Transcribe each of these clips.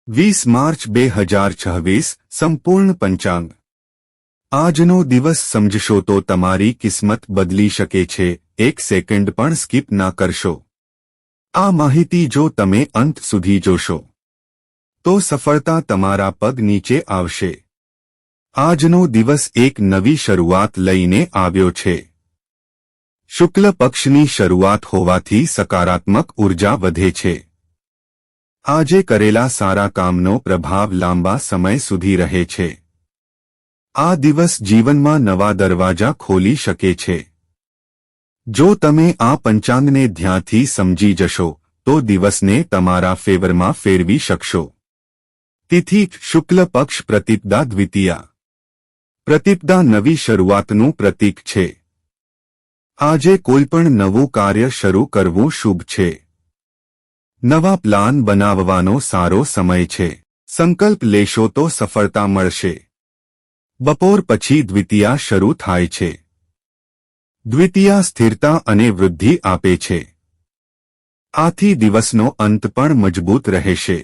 20 March 2026 સંપૂર્ણ પંચાંગ। આજનો દિવસ સમજશો તો તમારી કિસ્મત બદલી શકે છે। એક સેકન્ડ પણ સ્કીપ ના કરશો। આ માહિતી જો તમે અંત સુધી જોશો તો સફળતા તમારા પગ નીચે આવશે। આજનો દિવસ એક નવી શરૂઆત લઈને આવ્યો છે। શુક્લ પક્ષની શરૂઆત હોવાથી સકારાત્મક ઉર્જા વધે છે। આજે કરેલા સારા કામનો પ્રભાવ લાંબા સમય સુધી રહે છે। આ દિવસ જીવનમાં નવા દરવાજા ખોલી શકે છે। જો તમે આ પંચાંગને ધ્યાનથી સમજી જશો તો દિવસને તમારા ફેવરમાં ફેરવી શકશો। તિથિ શુક્લ પક્ષ પ્રતિપદા દ્વિતીયા। પ્રતિપદા નવી શરૂઆતનું પ્રતીક છે। આજે કોઈપણ નવું કાર્ય શરૂ કરવું શુભ છે। નવા પ્લાન બનાવવાનો સારો સમય છે। સંકલ્પ લેશો તો સફળતા મળશે। બપોર પછી દ્વિતીયા શરૂ થાય છે। દ્વિતીયા સ્થિરતા અને વૃદ્ધિ આપે છે। આથી દિવસનો અંત પણ મજબૂત રહેશે।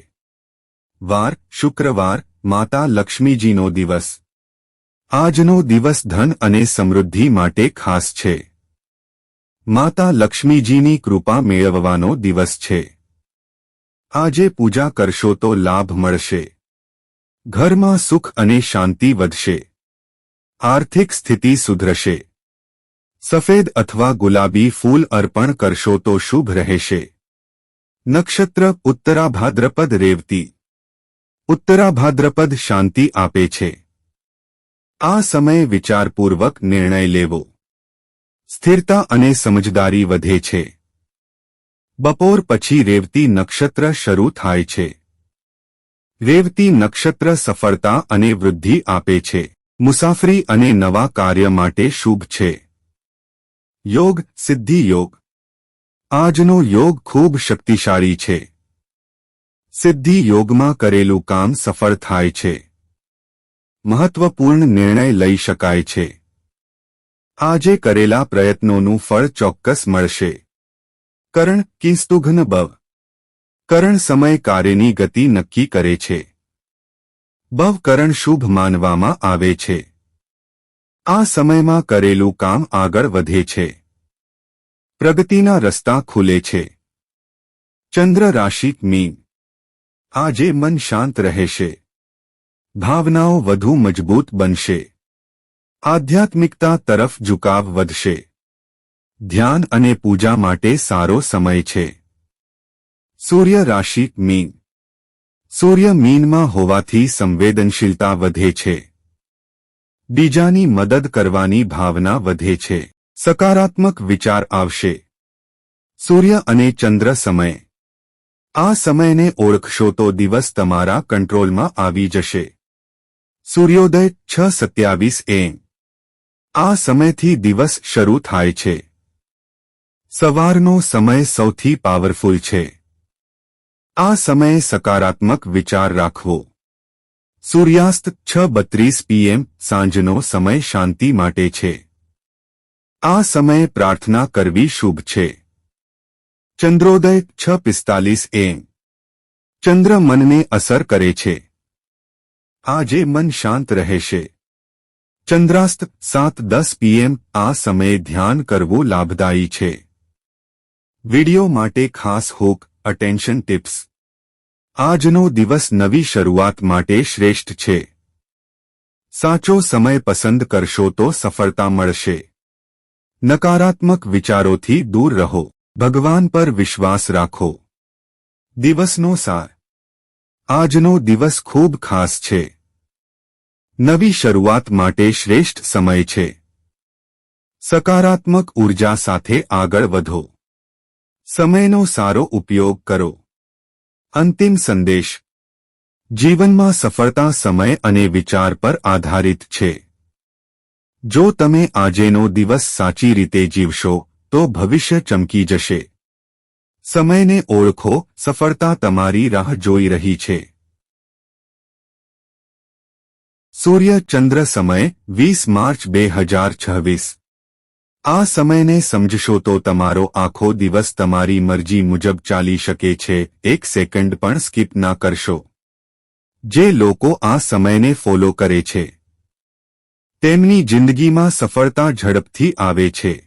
વાર શુક્રવાર માતા લક્ષ્મીજીનો દિવસ। આજનો દિવસ ધન અને સમૃદ્ધિ માટે ખાસ છે। માતા લક્ષ્મીજીની કૃપા મેળવવાનો દિવસ છે। આજે પૂજા કરશો તો લાભ મળશે। ઘરમાં સુખ અને શાંતિ વધશે। આર્થિક સ્થિતિ સુધરશે। સફેદ અથવા ગુલાબી ફૂલ અર્પણ કરશો તો શુભ રહેશે। નક્ષત્ર ઉત્તરાભાદ્રપદ રેવતી। ઉત્તરાભાદ્રપદ શાંતિ આપે છે। આ સમયે વિચારપૂર્વક નિર્ણય લેવો। સ્થિરતા અને સમજદારી વધે છે। બપોર પછી રેવતી નક્ષત્ર શરૂ થાય છે। રેવતી નક્ષત્ર સફળતા અને વૃદ્ધિ આપે છે। મુસાફરી અને નવા કાર્ય માટે શુભ છે। યોગ સિદ્ધિ યોગ। આજનો યોગ ખૂબ શક્તિશાળી છે। સિદ્ધિ યોગમાં કરેલું કામ સફળ થાય છે। મહત્વપૂર્ણ નિર્ણય લઈ શકાય છે। આજે કરેલા પ્રયત્નોનું ફળ ચોક્કસ મળશે। કરણ કિંસ્તુઘ્ન બવ। કરણ સમય કાર્યની ગતિ નક્કી કરે છે। બવ કરણ શુભ માનવામાં આવે છે। આ સમયમાં કરેલું કામ આગળ વધે છે। પ્રગતિના રસ્તા ખુલે છે। ચંદ્ર રાશિ મીન। આજે મન શાંત રહેશે। ભાવનાઓ વધુ મજબૂત બનશે। આધ્યાત્મિકતા તરફ ઝુકાવ વધશે। ધ્યાન અને પૂજા માટે સારો સમય છે। સૂર્ય રાશિ મીન। સૂર્ય મીનમાં હોવાથી સંવેદનશીલતા વધે છે। બીજાની મદદ કરવાની ભાવના વધે છે। સકારાત્મક વિચાર આવશે। સૂર્ય અને ચંદ્ર સમય। આ સમયને ઓળખશો તો દિવસ તમારા કંટ્રોલમાં આવી જશે। સૂર્યોદય 6:27 AM। આ સમયથી દિવસ શરૂ થાય છે। સવારનો સમય સૌથી પાવરફુલ છે। આ સમયે સકારાત્મક વિચાર રાખવો। સૂર્યાસ્ત 6:32 PM। સાંજનો સમય શાંતિ માટે છે। આ સમયે પ્રાર્થના કરવી શુભ છે। ચંદ્રોદય 6:45 AM। ચંદ્ર મનને અસર કરે છે। આજે મન શાંત રહેશે। ચંદ્રાસ્ત 7:10 PM। આ સમયે ધ્યાન કરવું લાભદાયી છે। વિડિયો માટે ખાસ હુક અટેન્શન ટિપ્સ। આજનો દિવસ નવી શરૂઆત માટે શ્રેષ્ઠ છે। સાચો સમય પસંદ કરશો તો સફળતા મળશે। નકારાત્મક વિચારોથી દૂર રહો। ભગવાન પર વિશ્વાસ રાખો। દિવસનો સાર। આજનો દિવસ ખૂબ ખાસ છે। નવી શરૂઆત માટે શ્રેષ્ઠ સમય છે। સકારાત્મક ઉર્જા સાથે આગળ વધો। સમયનો સારો ઉપયોગ કરો। અંતિમ સંદેશ। જીવનમાં સફળતા સમય અને વિચાર પર આધારિત છે। જો તમે આજેનો દિવસ સાચી રીતે જીવશો તો ભવિષ્ય ચમકી જશે। સમયને ઓળખો, સફળતા તમારી રાહ જોઈ રહી છે। સૂર્ય ચંદ્ર સમય 20 માર્ચ 2026। આ સમયને સમજશો તો તમારો આખો દિવસ તમારી મરજી મુજબ ચાલી શકે છે। એક સેકન્ડ પણ સ્કીપ ના કરશો। જે લોકો આ સમયને ફોલો કરે છે તેમની જિંદગીમાં સફળતા ઝડપથી આવે છે.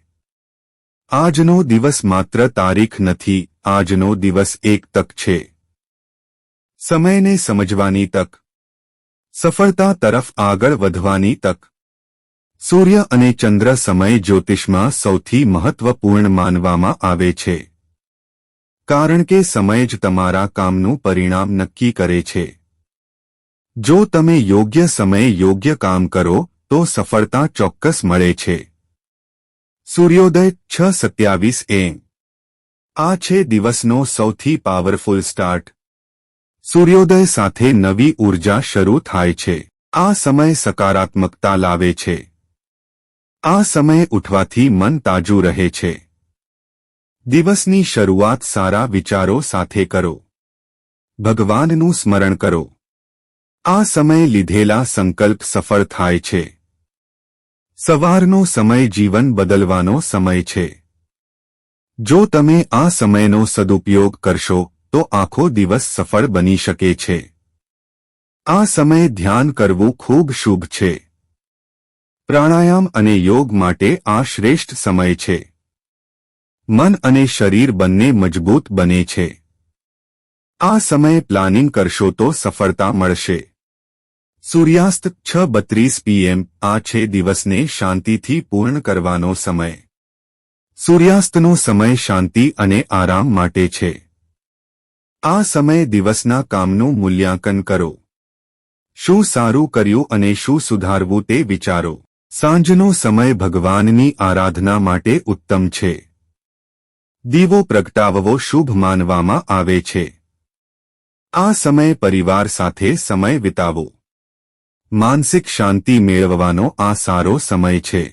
આજનો દિવસ માત્ર તારીખ નથી, આજનો દિવસ એક તક છે. સમયને સમજવાની તક, સફળતા તરફ આગળ વધવાની તક. સૂર્ય અને ચંદ્ર સમય જ્યોતિષમાં સૌથી મહત્વપૂર્ણ માનવામાં આવે છે. કારણ કે સમય જ તમારા કામનું પરિણામ નક્કી કરે છે. જો તમે યોગ્ય સમયે યોગ્ય કામ કરો તો સફળતા ચોક્કસ મળે છે. સૂર્યોદય 6:27 AM. આ છે દિવસનો સૌથી પાવરફુલ સ્ટાર્ટ. સૂર્યોદય સાથે નવી ઊર્જા શરૂ થાય છે. આ સમય સકારાત્મકતા લાવે છે. આ સમયે ઉઠવાથી મન તાજું રહે છે. દિવસની શરૂઆત સારા વિચારો સાથે કરો. ભગવાનનું સ્મરણ કરો. આ સમયે લીધેલા સંકલ્પ સફળ થાય છે. સવારનો સમય જીવન બદલવાનો સમય છે. જો તમે આ સમયનો સદુપયોગ કરશો તો આખો દિવસ સફળ બની શકે છે. આ સમયે ધ્યાન કરવું ખૂબ શુભ છે. પ્રાણાયામ અને યોગ માટે આ શ્રેષ્ઠ સમય છે. મન અને શરીર બંને મજબૂત બને છે. આ સમયે પ્લાનિંગ કરશો તો સફળતા મળશે. સૂર્યાસ્ત 6:32 PM. આ છે દિવસને શાંતિથી પૂર્ણ કરવાનો સમય. સૂર્યાસ્તનો સમય શાંતિ અને આરામ માટે છે. આ સમયે દિવસના કામનું મૂલ્યાંકન કરો. શું સારું કર્યું અને શું સુધારવું તે વિચારો. સાંજનો સમય ભગવાનની આરાધના માટે ઉત્તમ છે. દીવો પ્રગટાવવો શુભ માનવામાં આવે છે. આ સમયે પરિવાર સાથે સમય વિતાવો. માનસિક શાંતિ મેળવવાનો આ સારો સમય છે.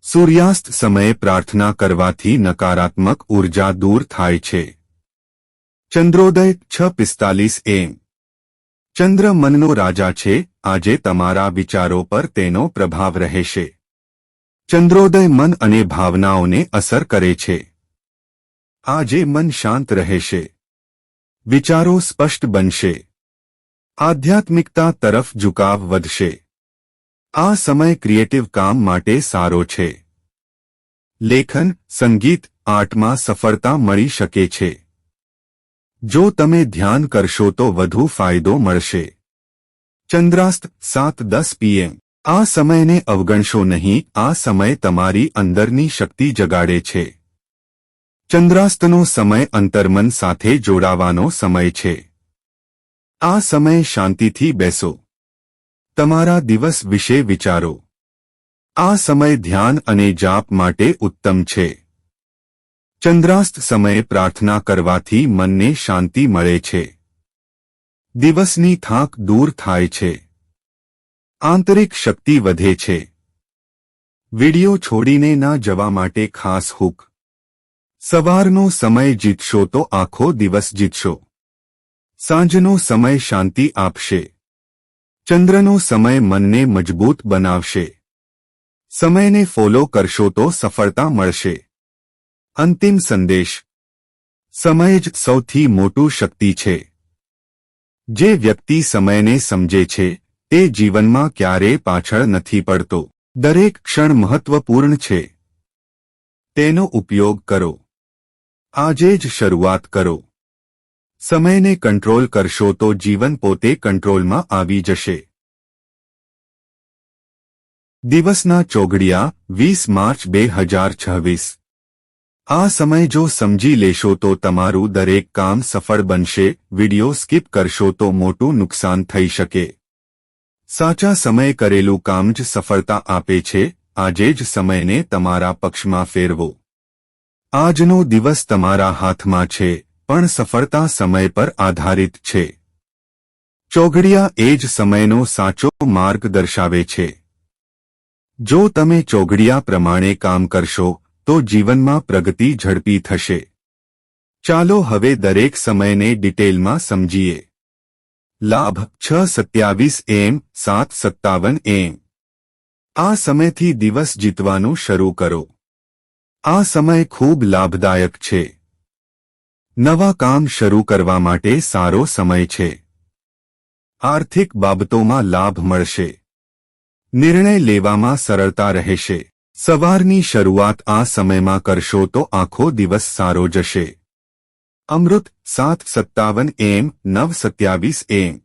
સૂર્યાસ્ત સમયે પ્રાર્થના કરવાથી નકારાત્મક ઊર્જા દૂર થાય છે. ચંદ્રોદય 6:45 AM. ચંદ્ર મનનો રાજા છે. આજે તમારા વિચારો પર તેનો પ્રભાવ રહેશે. ચંદ્રોદય મન અને ભાવનાઓને અસર કરે છે. આજે મન શાંત રહેશે. વિચારો સ્પષ્ટ બનશે. આધ્યાત્મિકતા તરફ ઝુકાવ વધશે. આ સમય ક્રિએટિવ કામ માટે સારો છે. લેખન, સંગીત, આર્ટમાં સફળતા મળી શકે છે. જો તમે ધ્યાન કરશો તો વધુ ફાયદો મળશે. ચંદ્રાસ્ત 7:10 PM. આ સમયને અવગણશો નહીં. આ સમય તમારી અંદરની શક્તિ જગાડે છે. ચંદ્રાસ્તનો સમય અંતર્મન સાથે જોડાવાનો સમય છે. આ સમયે શાંતિથી બેસો. તમારા દિવસ વિશે વિચારો. આ સમય ધ્યાન અને જાપ માટે ઉત્તમ છે. ચંદ્રાસ્ત સમયે પ્રાર્થના કરવાથી મનને શાંતિ મળે છે. દિવસની થાક દૂર થાય છે. આંતરિક શક્તિ વધે છે. વિડિયો છોડીને ના જવા માટે ખાસ હૂક. સવારનો સમય જીતશો તો આખો દિવસ જીતશો. સાંજનો સમય શાંતિ આપશે. ચંદ્રનો સમય મનને મજબૂત બનાવશે. સમયને ફોલો કરશો તો સફળતા મળશે. અંતિમ સંદેશ. સમય જ સૌથી મોટું શક્તિ છે. જે વ્યક્તિ સમયને સમજે છે તે જીવનમાં ક્યારેય પાછળ નથી પડતો. દરેક ક્ષણ મહત્વપૂર્ણ છે. તેનો ઉપયોગ કરો. આજે જ શરૂઆત કરો. સમયને કંટ્રોલ કરશો તો જીવન પોતે કંટ્રોલમાં આવી જશે. દિવસના ચોઘડિયા 20 માર્ચ 2026. આ સમય જો સમજી લેશો તો તમારું દરેક કામ સફળ બનશે. વિડિયો સ્કીપ કરશો તો મોટું નુકસાન થઈ શકે. સાચા સમયે કરેલું કામ જ સફળતા આપે છે. આજે જ સમયને તમારા પક્ષમાં ફેરવો. આજનો દિવસ તમારા હાથમાં છે પણ સફળતા સમય પર આધારિત છે. ચોઘડિયા એ જ સમયનો સાચો માર્ગ દર્શાવે છે. જો તમે ચોઘડિયા પ્રમાણે કામ કરશો તો જીવનમાં પ્રગતિ ઝડપી થશે. ચાલો હવે દરેક સમયને ડિટેલમાં સમજીએ. લાભ 6:27 AM 7:57 AM. આ સમયથી દિવસ જીતવાનું શરૂ કરો. આ સમય ખૂબ લાભદાયક છે. નવા કામ શરૂ કરવા માટે સારો સમય છે. આર્થિક બાબતોમાં લાભ મળશે. નિર્ણય લેવામાં સરળતા રહેશે. સવારની શરૂઆત આ સમયમાં કરશો તો આખો દિવસ સારો જશે. અમૃત 7:57 AM 9:27 AM.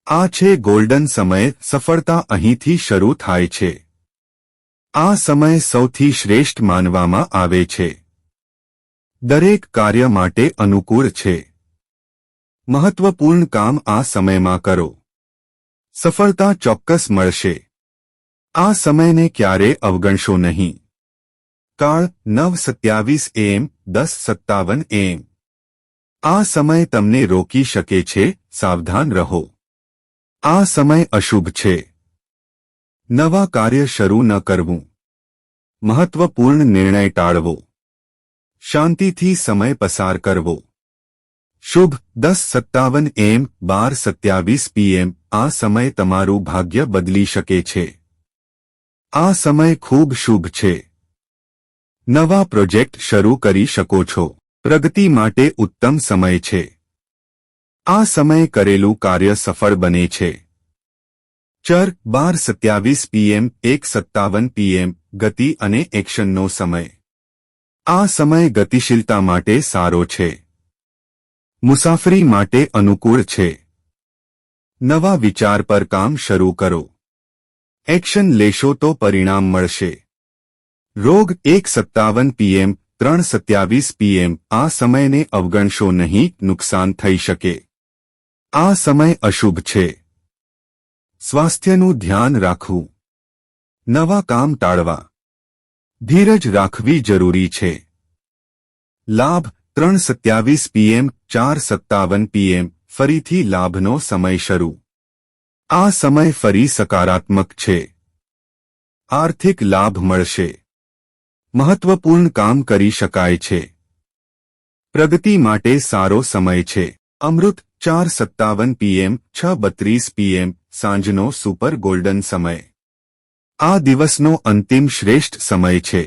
આ છે ગોલ્ડન સમય. સફળતા અહીંથી શરૂ થાય છે. આ સમય સૌથી શ્રેષ્ઠ માનવામાં આવે છે. દરેક કાર્ય માટે અનુકૂળ છે. મહત્વપૂર્ણ કામ આ સમયમાં કરો. સફળતા ચોક્કસ મળશે. આ સમયને ક્યારે અવગણશો નહીં. કાળ 9:27 AM 10:57 AM. આ સમય તમને રોકી શકે છે. સાવધાન રહો. આ સમય અશુભ છે. નવા કાર્ય શરૂ ન કરવું. મહત્વપૂર્ણ નિર્ણય ટાળવો. શાંતિથી સમય પસાર કરવો. શુભ 10:57 AM 12:27 PM. આ સમય તમારું ભાગ્ય બદલી શકે છે. આ સમય ખૂબ શુભ છે. નવા પ્રોજેક્ટ શરૂ કરી શકો છો. પ્રગતિ માટે ઉત્તમ સમય છે. આ સમયે કરેલું કાર્ય સફળ બને છે. ચર 12:27 PM 1:57 PM. ગતિ અને એક્શનનો સમય. આ સમય ગતિશીલતા માટે સારો છે. મુસાફરી માટે અનુકૂળ છે. નવા વિચાર પર કામ શરૂ કરો. એક્શન લેશો તો પરિણામ મળશે. રોગ 1:57 PM 3:27 PM. આ સમયને અવગણશો નહીં. નુકસાન થઈ શકે. આ સમય અશુભ છે. સ્વાસ્થ્યનું ધ્યાન રાખવું. નવા કામ ટાળવા. ધીરજ રાખવી જરૂરી છે. લાભ 3:27 PM 4:57 PM. ફરીથી લાભનો સમય શરૂ. આ સમય ફરી સકારાત્મક છે. આર્થિક લાભ મળશે. મહત્વપૂર્ણ કામ કરી શકાય છે. પ્રગતિ માટે સારો સમય છે. અમૃત 4:57 PM 6:32 PM. સાંજનો સુપર ગોલ્ડન સમય. આ દિવસનો અંતિમ શ્રેષ્ઠ સમય છે.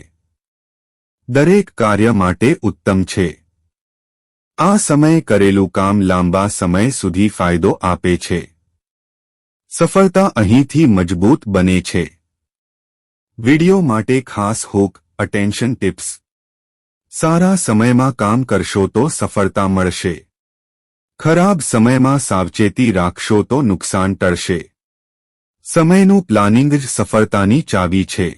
દરેક કાર્ય માટે ઉત્તમ છે. આ સમયે કરેલું કામ લાંબા સમય સુધી ફાયદો આપે છે. સફળતા અહીંથી મજબૂત બને છે. વિડિયો માટે ખાસ હૂક અટેન્શન ટિપ્સ. સારા સમયમાં કામ કરશો તો સફળતા મળશે. ખરાબ સમયમાં સાવચેતી રાખશો તો નુકસાન ટળશે. સમયનું પ્લાનિંગ જ સફળતાની ચાવી છે.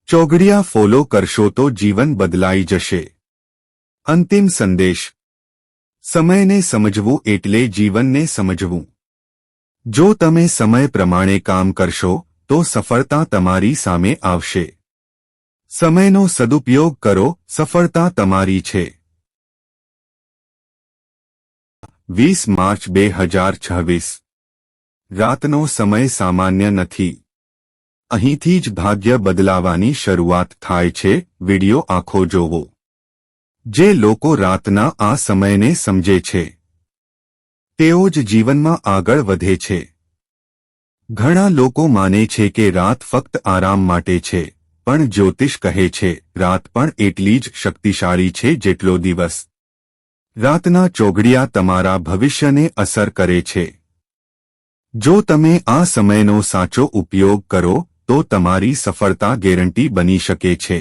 ચોઘડિયા ફોલો કરશો તો જીવન બદલાઈ જશે. અંતિમ સંદેશ. સમયને સમજવું એટલે જીવનને સમજવું. જો તમે સમય પ્રમાણે કામ કરશો તો સફળતા તમારી સામે આવશે. સમયનો સદુપયોગ કરો. સફળતા તમારી છે. 20 માર્ચ 2026. રાતનો સમય સામાન્ય નથી. અહીંથી જ ભાગ્ય બદલાવાની શરૂઆત થાય છે. વિડિયો આખો જોવો. જે લોકો રાતના આ સમયને સમજે છે તેઓ જ જીવનમાં આગળ વધે છે. ઘણા લોકો માને છે કે રાત ફક્ત આરામ માટે છે, પણ જ્યોતિષ કહે છે રાત પણ એટલી જ શક્તિશાળી છે જેટલો દિવસ. રાતના ચોઘડિયા તમારા ભવિષ્યને અસર કરે છે. જો તમે આ સમયનો સાચો ઉપયોગ કરો તો તમારી સફળતા ગેરંટી બની શકે છે.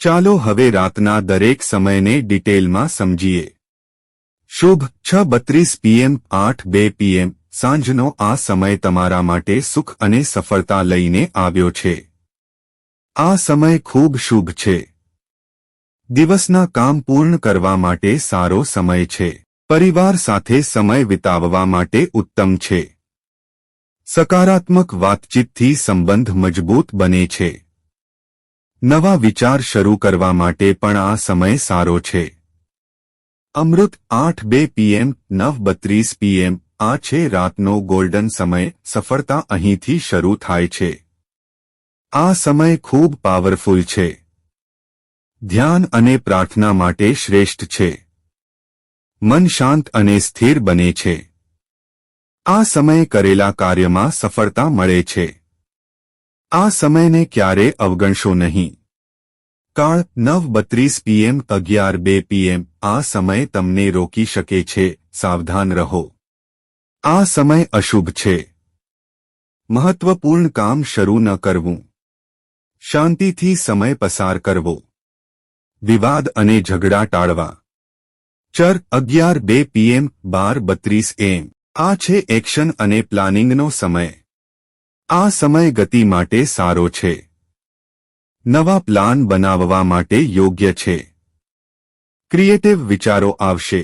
ચાલો હવે રાતના દરેક સમયને ડિટેલમાં સમજીએ. શુભ 6:32 PM 8:02 PM. સાંજનો આ સમય તમારા માટે સુખ અને સફળતા લઈને આવ્યો છે. આ સમય ખૂબ શુભ છે. દિવસના કામ પૂર્ણ કરવા માટે સારો સમય છે. પરિવાર સાથે સમય વિતાવવા માટે ઉત્તમ છે. સકારાત્મક વાતચીતથી સંબંધ મજબૂત બને છે. નવા વિચાર શરૂ કરવા માટે પણ આ સમય સારો છે. અમૃત 8:02 PM 9:32 PM. આ છે રાતનો ગોલ્ડન સમય. સફળતા અહીંથી શરૂ થાય છે. આ સમય ખૂબ પાવરફુલ છે. ધ્યાન અને પ્રાર્થના માટે શ્રેષ્ઠ છે. મન શાંત અને સ્થિર બને છે. આ સમયે કરેલા કાર્યમાં સફળતા મળે છે. આ સમયને ક્યારે અવગણશો નહીં. કાળ 9:32 PM 11:02 PM. આ સમય તમને રોકી શકે છે. સાવધાન રહો. આ સમય અશુભ છે. મહત્વપૂર્ણ કામ શરૂ ન કરવું. શાંતિથી સમય પસાર કરવો. વિવાદ અને ઝઘડા ટાળવા. 11:02 PM 12:32 AM. આ છે એક્શન અને પ્લાનિંગનો સમય. આ સમય ગતિ માટે સારો છે. નવા પ્લાન બનાવવા માટે યોગ્ય છે. ક્રિએટિવ વિચારો આવશે.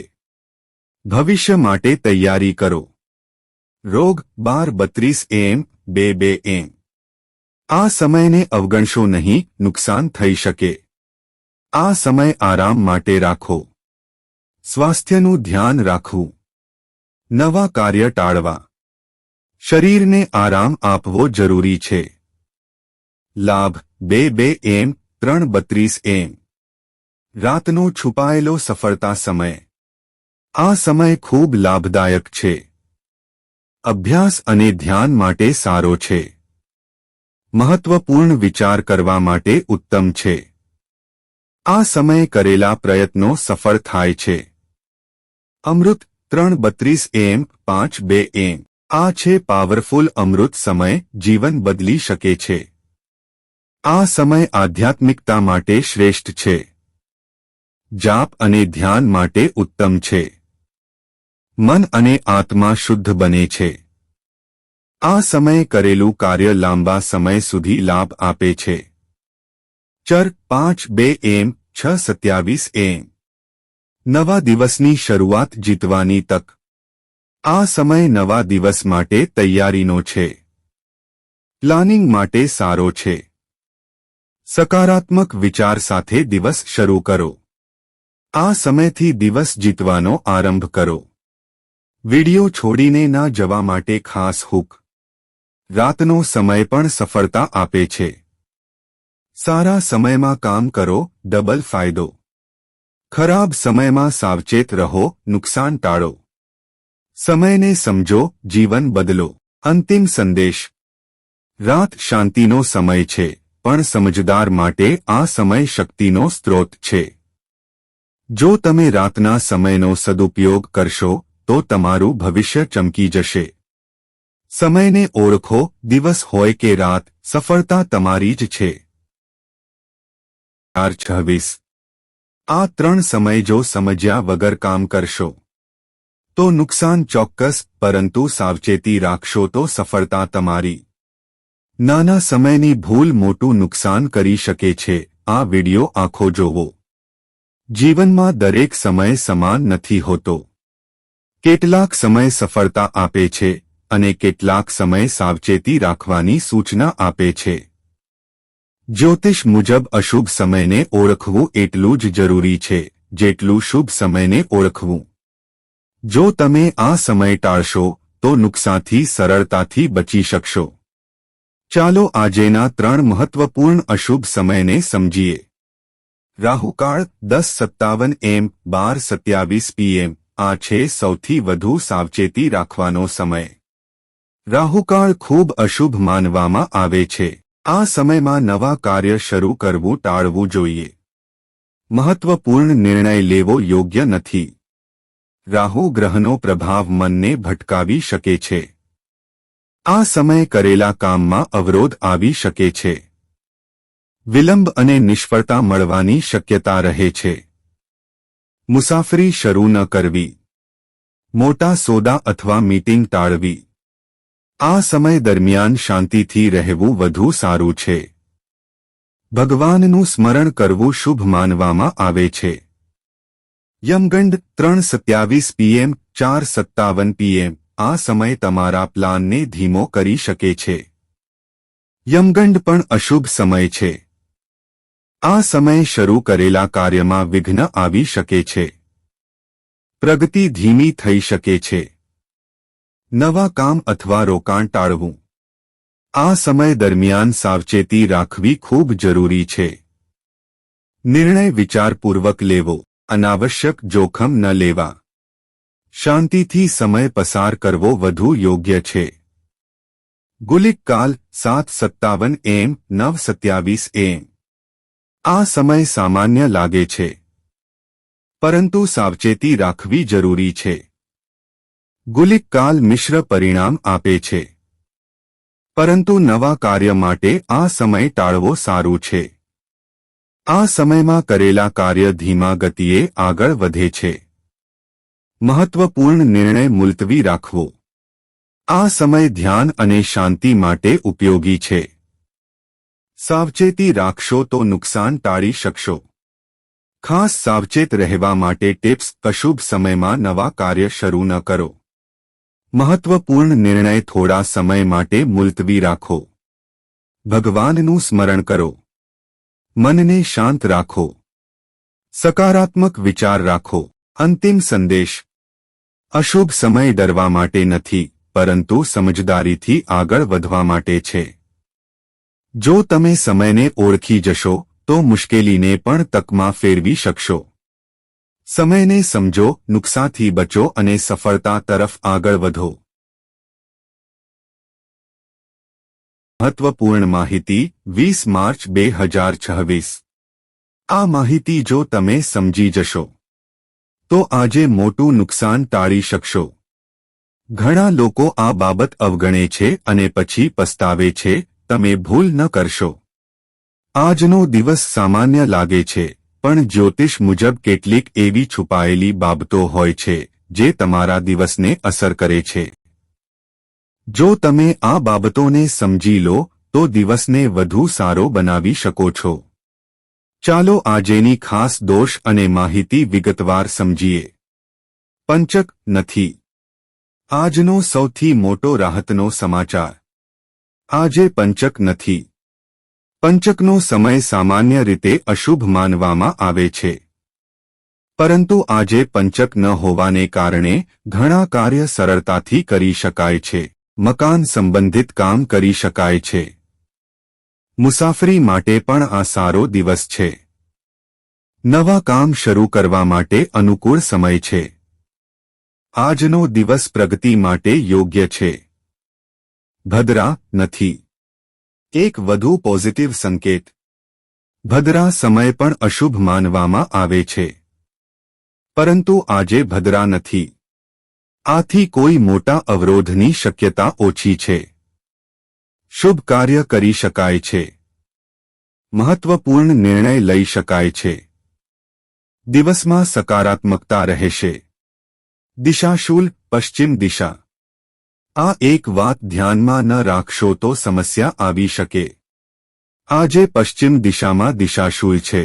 ભવિષ્ય માટે તૈયારી કરો. રોગ 12:32 AM 2:02 AM. આ સમયને અવગણશો નહીં, નુકસાન થઈ શકે. આ સમય આરામ માટે રાખો. સ્વાસ્થ્યનું ધ્યાન રાખવું. નવા કાર્ય ટાળવા. શરીરને આરામ આપવો જરૂરી છે. લાભ 2:02 AM 3:32 AM. રાતનો છુપાયેલો સફળતા સમય. આ સમય ખૂબ લાભદાયક છે. અભ્યાસ અને ધ્યાન માટે સારો છે. મહત્વપૂર્ણ વિચાર કરવા માટે ઉત્તમ છે. આ સમયે કરેલા પ્રયત્નો સફળ થાય છે. અમૃત 3:32 AM 5:02 AM. આ છે પાવરફુલ અમૃત સમય, જીવન બદલી શકે છે. આ સમય આધ્યાત્મિકતા માટે શ્રેષ્ઠ છે. જાપ અને ધ્યાન માટે ઉત્તમ છે. મન અને આત્મા શુદ્ધ બને છે. આ સમયે કરેલું કાર્ય લાંબા સમય સુધી લાભ આપે છે. 5:02 AM 6:27 AM. નવા દિવસની શરૂઆત જીતવાની તક. આ સમય નવા દિવસ માટે તૈયારીનો છે. પ્લાનિંગ માટે સારો છે. સકારાત્મક વિચાર સાથે દિવસ શરૂ કરો. આ સમયથી દિવસ જીતવાનો આરંભ કરો. વિડિયો છોડીને ના જવા માટે ખાસ હૂક. રાતનો સમય પણ સફળતા આપે છે. સારા સમયમાં કામ કરો, ડબલ ફાયદો. ખરાબ સમયમાં સાવચેત રહો, નુકસાન ટાળો. સમયને સમજો, જીવન બદલો. અંતિમ સંદેશ. રાત શાંતિનો સમય છે, પણ સમજદાર માટે આ સમય શક્તિનો સ્ત્રોત છે. જો તમે રાતના સમયનો સદુપયોગ કરશો તો તમારું ભવિષ્ય ચમકી જશે. સમયને ઓળખો, દિવસ હોય કે રાત, સફળતા તમારી જ છે. 26. આ 3 સમય જો સમજ્યા વગર કામ કરશો તો નુકસાન ચોક્કસ, પરંતુ સાવચેતી રાખશો તો સફળતા તમારી. નાના સમયની ભૂલ મોટું નુકસાન કરી શકે છે. આ વિડિયો આખો જોવો. જીવનમાં દરેક સમય સમાન નથી હોતો. કેટલાક સમય સફળતા આપે છે અને કેટલાક સમય સાવચેતી રાખવાની સૂચના આપે છે. જ્યોતિષ મુજબ અશુભ સમયને ઓળખવું એટલું જ જરૂરી છે જેટલું શુભ સમયને ઓળખવું. જો તમે આ સમય ટાળશો તો નુકસાનથી સરળતાથી બચી શકશો. ચાલો આજેના 3 મહત્વપૂર્ણ અશુભ સમયને સમજીએ. રાહુકાળ 10:57 AM 12:27 PM. આ છે સૌથી વધુ સાવચેતી રાખવાનો સમય. રાહુકાળ ખૂબ અશુભ માનવામાં આવે છે. આ સમયમાં નવા કાર્ય શરૂ કરવું ટાળવું જોઈએ. મહત્વપૂર્ણ નિર્ણય લેવો યોગ્ય નથી. રાહુ ગ્રહનો પ્રભાવ મનને ભટકાવી શકે છે. આ સમયે કરેલા કામમાં અવરોધ આવી શકે છે. વિલંબ અને નિષ્ફળતા મળવાની શક્યતા રહે છે. મુસાફરી શરૂ ન કરવી. મોટા સોદા અથવા મીટિંગ ટાળવી. આ સમય દરમિયાન શાંતિથી રહેવું વધુ સારું છે. ભગવાનનું સ્મરણ કરવું શુભ માનવામાં આવે છે. યમગંડ 3:27 PM 4:57 PM. આ સમય તમારા પ્લાનને ધીમો કરી શકે છે. યમગંડ પણ અશુભ સમય છે. આ સમયે શરૂ કરેલા કાર્યમાં વિઘ્ન આવી શકે છે. પ્રગતિ ધીમી થઈ શકે છે. નવા કામ અથવા રોકાણ ટાળવું. આ સમય દરમિયાન સાવચેતી રાખવી ખૂબ જરૂરી છે. નિર્ણય વિચારપૂર્વક લેવો. અનાવશ્યક જોખમ ન લેવા. શાંતિથી સમય પસાર કરવો વધુ યોગ્ય છે. ગુલિક કાલ 7:57 AM 9:27 AM. આ સમય સામાન્ય લાગે છે, પરંતુ સાવચેતી રાખવી જરૂરી છે. ગુલિક કાલ મિશ્ર પરિણામ આપે છે, પરંતુ નવા કાર્ય માટે આ સમય ટાળવો સારું છે. આ સમયમાં કરેલા કાર્ય ધીમા ગતિએ આગળ વધે છે. મહત્વપૂર્ણ નિર્ણય મુલતવી રાખવો. આ સમય ધ્યાન અને શાંતિ માટે ઉપયોગી છે. સાવચેતી રાખશો તો નુકસાન ટાળી શકશો. ખાસ સાવચેત રહેવા માટે ટિપ્સ: અશુભ સમયમાં નવા કાર્ય શરૂ ન કરો. મહત્વપૂર્ણ નિર્ણય થોડા સમય માટે મુલતવી રાખો. ભગવાનનું સ્મરણ કરો. મનને શાંત રાખો. સકારાત્મક વિચાર રાખો. અંતિમ સંદેશ: અશુભ સમય ડરવા માટે નથી, પરંતુ સમજદારીથી આગળ વધવા માટે છે. જો તમે સમયને ઓળખી જશો તો મુશ્કેલીને પણ તકમાં ફેરવી શકશો. સમયને સમજો, નુકસાનથી બચો અને સફળતા તરફ આગળ વધો. મહત્વપૂર્ણ માહિતી: 20 માર્ચ 2026. આ માહિતી જો તમે સમજી જશો તો આજે મોટું નુકસાન ટાળી શકશો. ઘણા લોકો આ બાબત અવગણે છે અને પછી પસ્તાવે છે. તમે ભૂલ ન કરશો. આજનો દિવસ સામાન્ય લાગે છે, પણ જ્યોતિષ મુજબ કેટલીક એવી છુપાયેલી બાબતો હોય છે જે તમારા દિવસને અસર કરે છે. જો તમે આ બાબતોને સમજી લો તો દિવસને વધુ સારો બનાવી શકો છો. ચાલો આજેની ખાસ દોષ અને માહિતી વિગતવાર સમજીએ. પંચક નથી. આજનો સૌથી મોટો રાહતનો સમાચાર: આજે પંચક નથી. પંચકનો સમય સામાન્ય રીતે અશુભ માનવામાં આવે છે, પરંતુ આજે પંચક ન હોવાને કારણે ઘણા કાર્ય સરળતાથી કરી શકાય છે. મકાન સંબંધિત કામ કરી શકાય છે. મુસાફરી માટે પણ આ સારો દિવસ છે. નવા કામ શરૂ કરવા માટે અનુકૂળ સમય છે. આજનો દિવસ પ્રગતિ માટે યોગ્ય છે. ભદ્રા નથી. એક વધુ પોઝિટિવ સંકેત: ભદ્રા સમય પણ અશુભ માનવામાં આવે છે, પરંતુ આજે ભદ્રા નથી. આથી કોઈ મોટા અવરોધની શક્યતા ઓછી છે. શુભ કાર્ય કરી શકાય છે. મહત્વપૂર્ણ નિર્ણય લઈ શકાય છે. દિવસમાં સકારાત્મકતા રહેશે. દિશાશૂલ: પશ્ચિમ દિશા. આ એક વાત ધ્યાનમાં ન રાખશો તો સમસ્યા આવી શકે. આજે પશ્ચિમ દિશામાં દિશાશૂલ છે.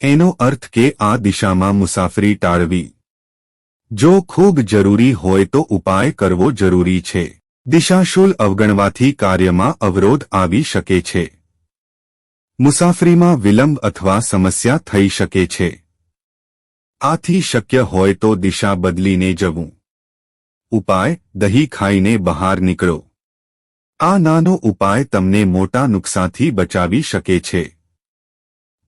એનો અર્થ કે આ દિશામાં મુસાફરી ટાળવી. જો ખૂબ જરૂરી હોય તો ઉપાય કરવો જરૂરી છે. દિશાશૂલ અવગણવાથી કાર્યમાં અવરોધ આવી શકે છે. મુસાફરીમાં વિલંબ અથવા સમસ્યા થઈ શકે છે. આથી શક્ય હોય તો દિશા બદલીને જવું. ઉપાય: દહીં ખાઈને બહાર નીકળો. આ નાનો ઉપાય તમને મોટા નુકસાનથી બચાવી શકે છે.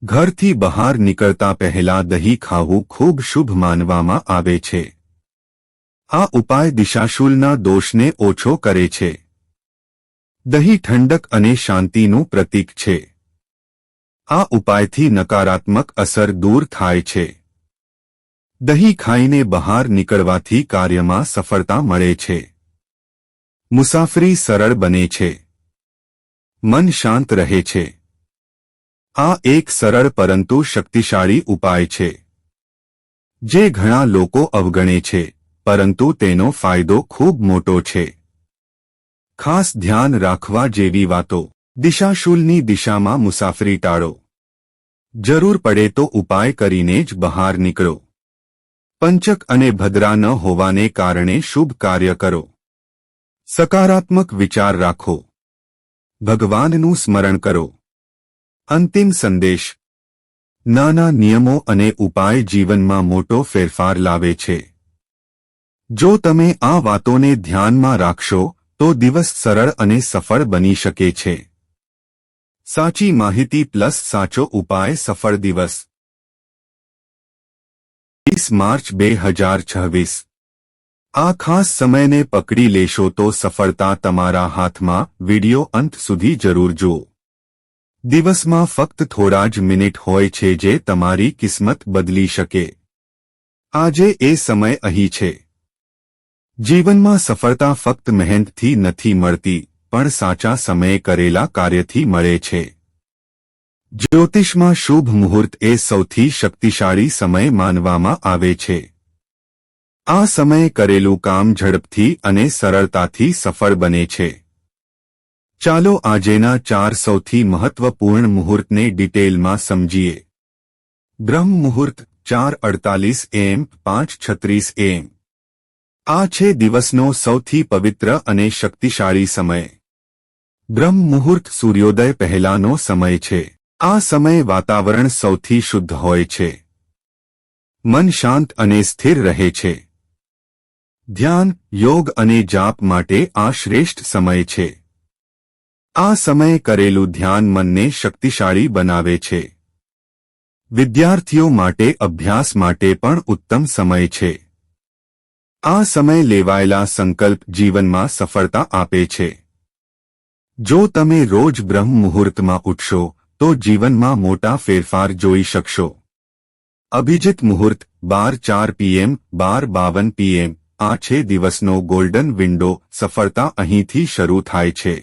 ઘરથી બહાર નીકળતા પહેલા દહીં ખાવું ખૂબ શુભ માનવામાં આવે છે. આ ઉપાય દિશાશૂલના દોષને ઓછો કરે છે. દહીં ઠંડક અને શાંતિનું પ્રતીક છે. આ ઉપાયથી નકારાત્મક અસર દૂર થાય છે. દહીં ખાઈને બહાર નીકળવાથી કાર્યમાં સફળતા મળે છે. મુસાફરી સરળ બને છે. મન શાંત રહે છે. આ એક સરળ પરંતુ શક્તિશાળી ઉપાય છે, જે ઘણા લોકો અવગણે છે, પરંતુ તેનો ફાયદો ખૂબ મોટો છે. ખાસ ધ્યાન રાખવા જેવી વાતો: દિશાશૂલની દિશામાં મુસાફરી ટાળો. જરૂર પડે તો ઉપાય કરીને જ બહાર નીકળો. પંચક અને ભદ્રા ન હોવાને કારણે શુભ કાર્ય કરો. સકારાત્મક વિચાર રાખો. ભગવાનનું સ્મરણ કરો. અંતિમ સંદેશ: નાના નિયમો અને ઉપાય જીવનમાં મોટો ફેરફાર લાવે છે. જો તમે આ વાતોને ધ્યાનમાં રાખશો તો દિવસ સરળ અને સફળ બની શકે છે. સાચી માહિતી પ્લસ સાચો ઉપાય સફળ દિવસ. 20 માર્ચ 2026. આ ખાસ સમયને પકડી લેશો તો સફળતા તમારા હાથમાં. વિડિયો અંત સુધી જરૂર જુઓ. દિવસમાં ફક્ત થોડા જ મિનિટ હોય છે જે તમારી કિસ્મત બદલી શકે. આજે એ સમય અહીં છે. જીવનમાં સફળતા ફક્ત મહેનતથી નથી મળતી, પણ સાચા સમયે કરેલા કાર્યથી મળે છે. જ્યોતિષમાં શુભ મુહૂર્ત એ સૌથી શક્તિશાળી સમય માનવામાં આવે છે. આ સમયે કરેલું કામ ઝડપથી અને સરળતાથી સફળ બને છે. ચાલો આજેના 4 સૌથી મહત્વપૂર્ણ મુહૂર્તને ડિટેલમાં સમજીએ. બ્રહ્મ મુહૂર્ત 4:48 AM 5:36 AM. આ છે દિવસનો સૌથી પવિત્ર અને શક્તિશાળી સમય. બ્રહ્મ મુહૂર્ત સૂર્યોદય પહેલાનો સમય છે. આ સમયે વાતાવરણ સૌથી શુદ્ધ હોય છે. મન શાંત અને સ્થિર રહે છે. ધ્યાન, યોગ અને જાપ માટે આ શ્રેષ્ઠ સમય છે. આ સમયે કરેલું ધ્યાન મનને શક્તિશાળી બનાવે છે. વિદ્યાર્થીઓ માટે અભ્યાસ માટે પણ ઉત્તમ સમય છે. આ સમયે લેવાયેલા સંકલ્પ જીવનમાં સફળતા આપે છે. જો તમે રોજ બ્રહ્મ મુહૂર્તમાં ઉઠશો તો જીવનમાં મોટા ફેરફાર જોઈ શકશો. અભિજીત મુહૂર્ત 12:04 PM 12:52 PM. આ છે દિવસનો ગોલ્ડન વિન્ડો. સફળતા અહીંથી શરૂ થાય છે.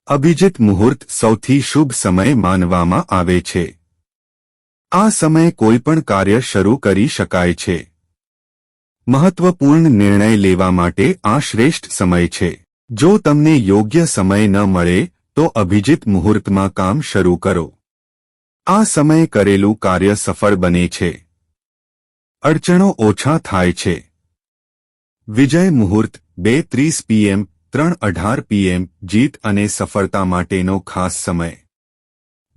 અભિજીત મુહૂર્ત સૌથી શુભ સમય માનવામાં આવે છે. આ સમયે કોઈપણ કાર્ય શરૂ કરી શકાય છે. મહત્વપૂર્ણ નિર્ણય લેવા માટે આ શ્રેષ્ઠ સમય છે. જો તમને યોગ્ય સમય ન મળે તો અભિજીત મુહૂર્તમાં કામ શરૂ કરો. આ સમયે કરેલું કાર્ય સફળ બને છે. અડચણો ઓછા થાય છે. વિજય મુહૂર્ત 2:30 PM 3:18 PM. જીત અને સફળતા માટેનો ખાસ સમય.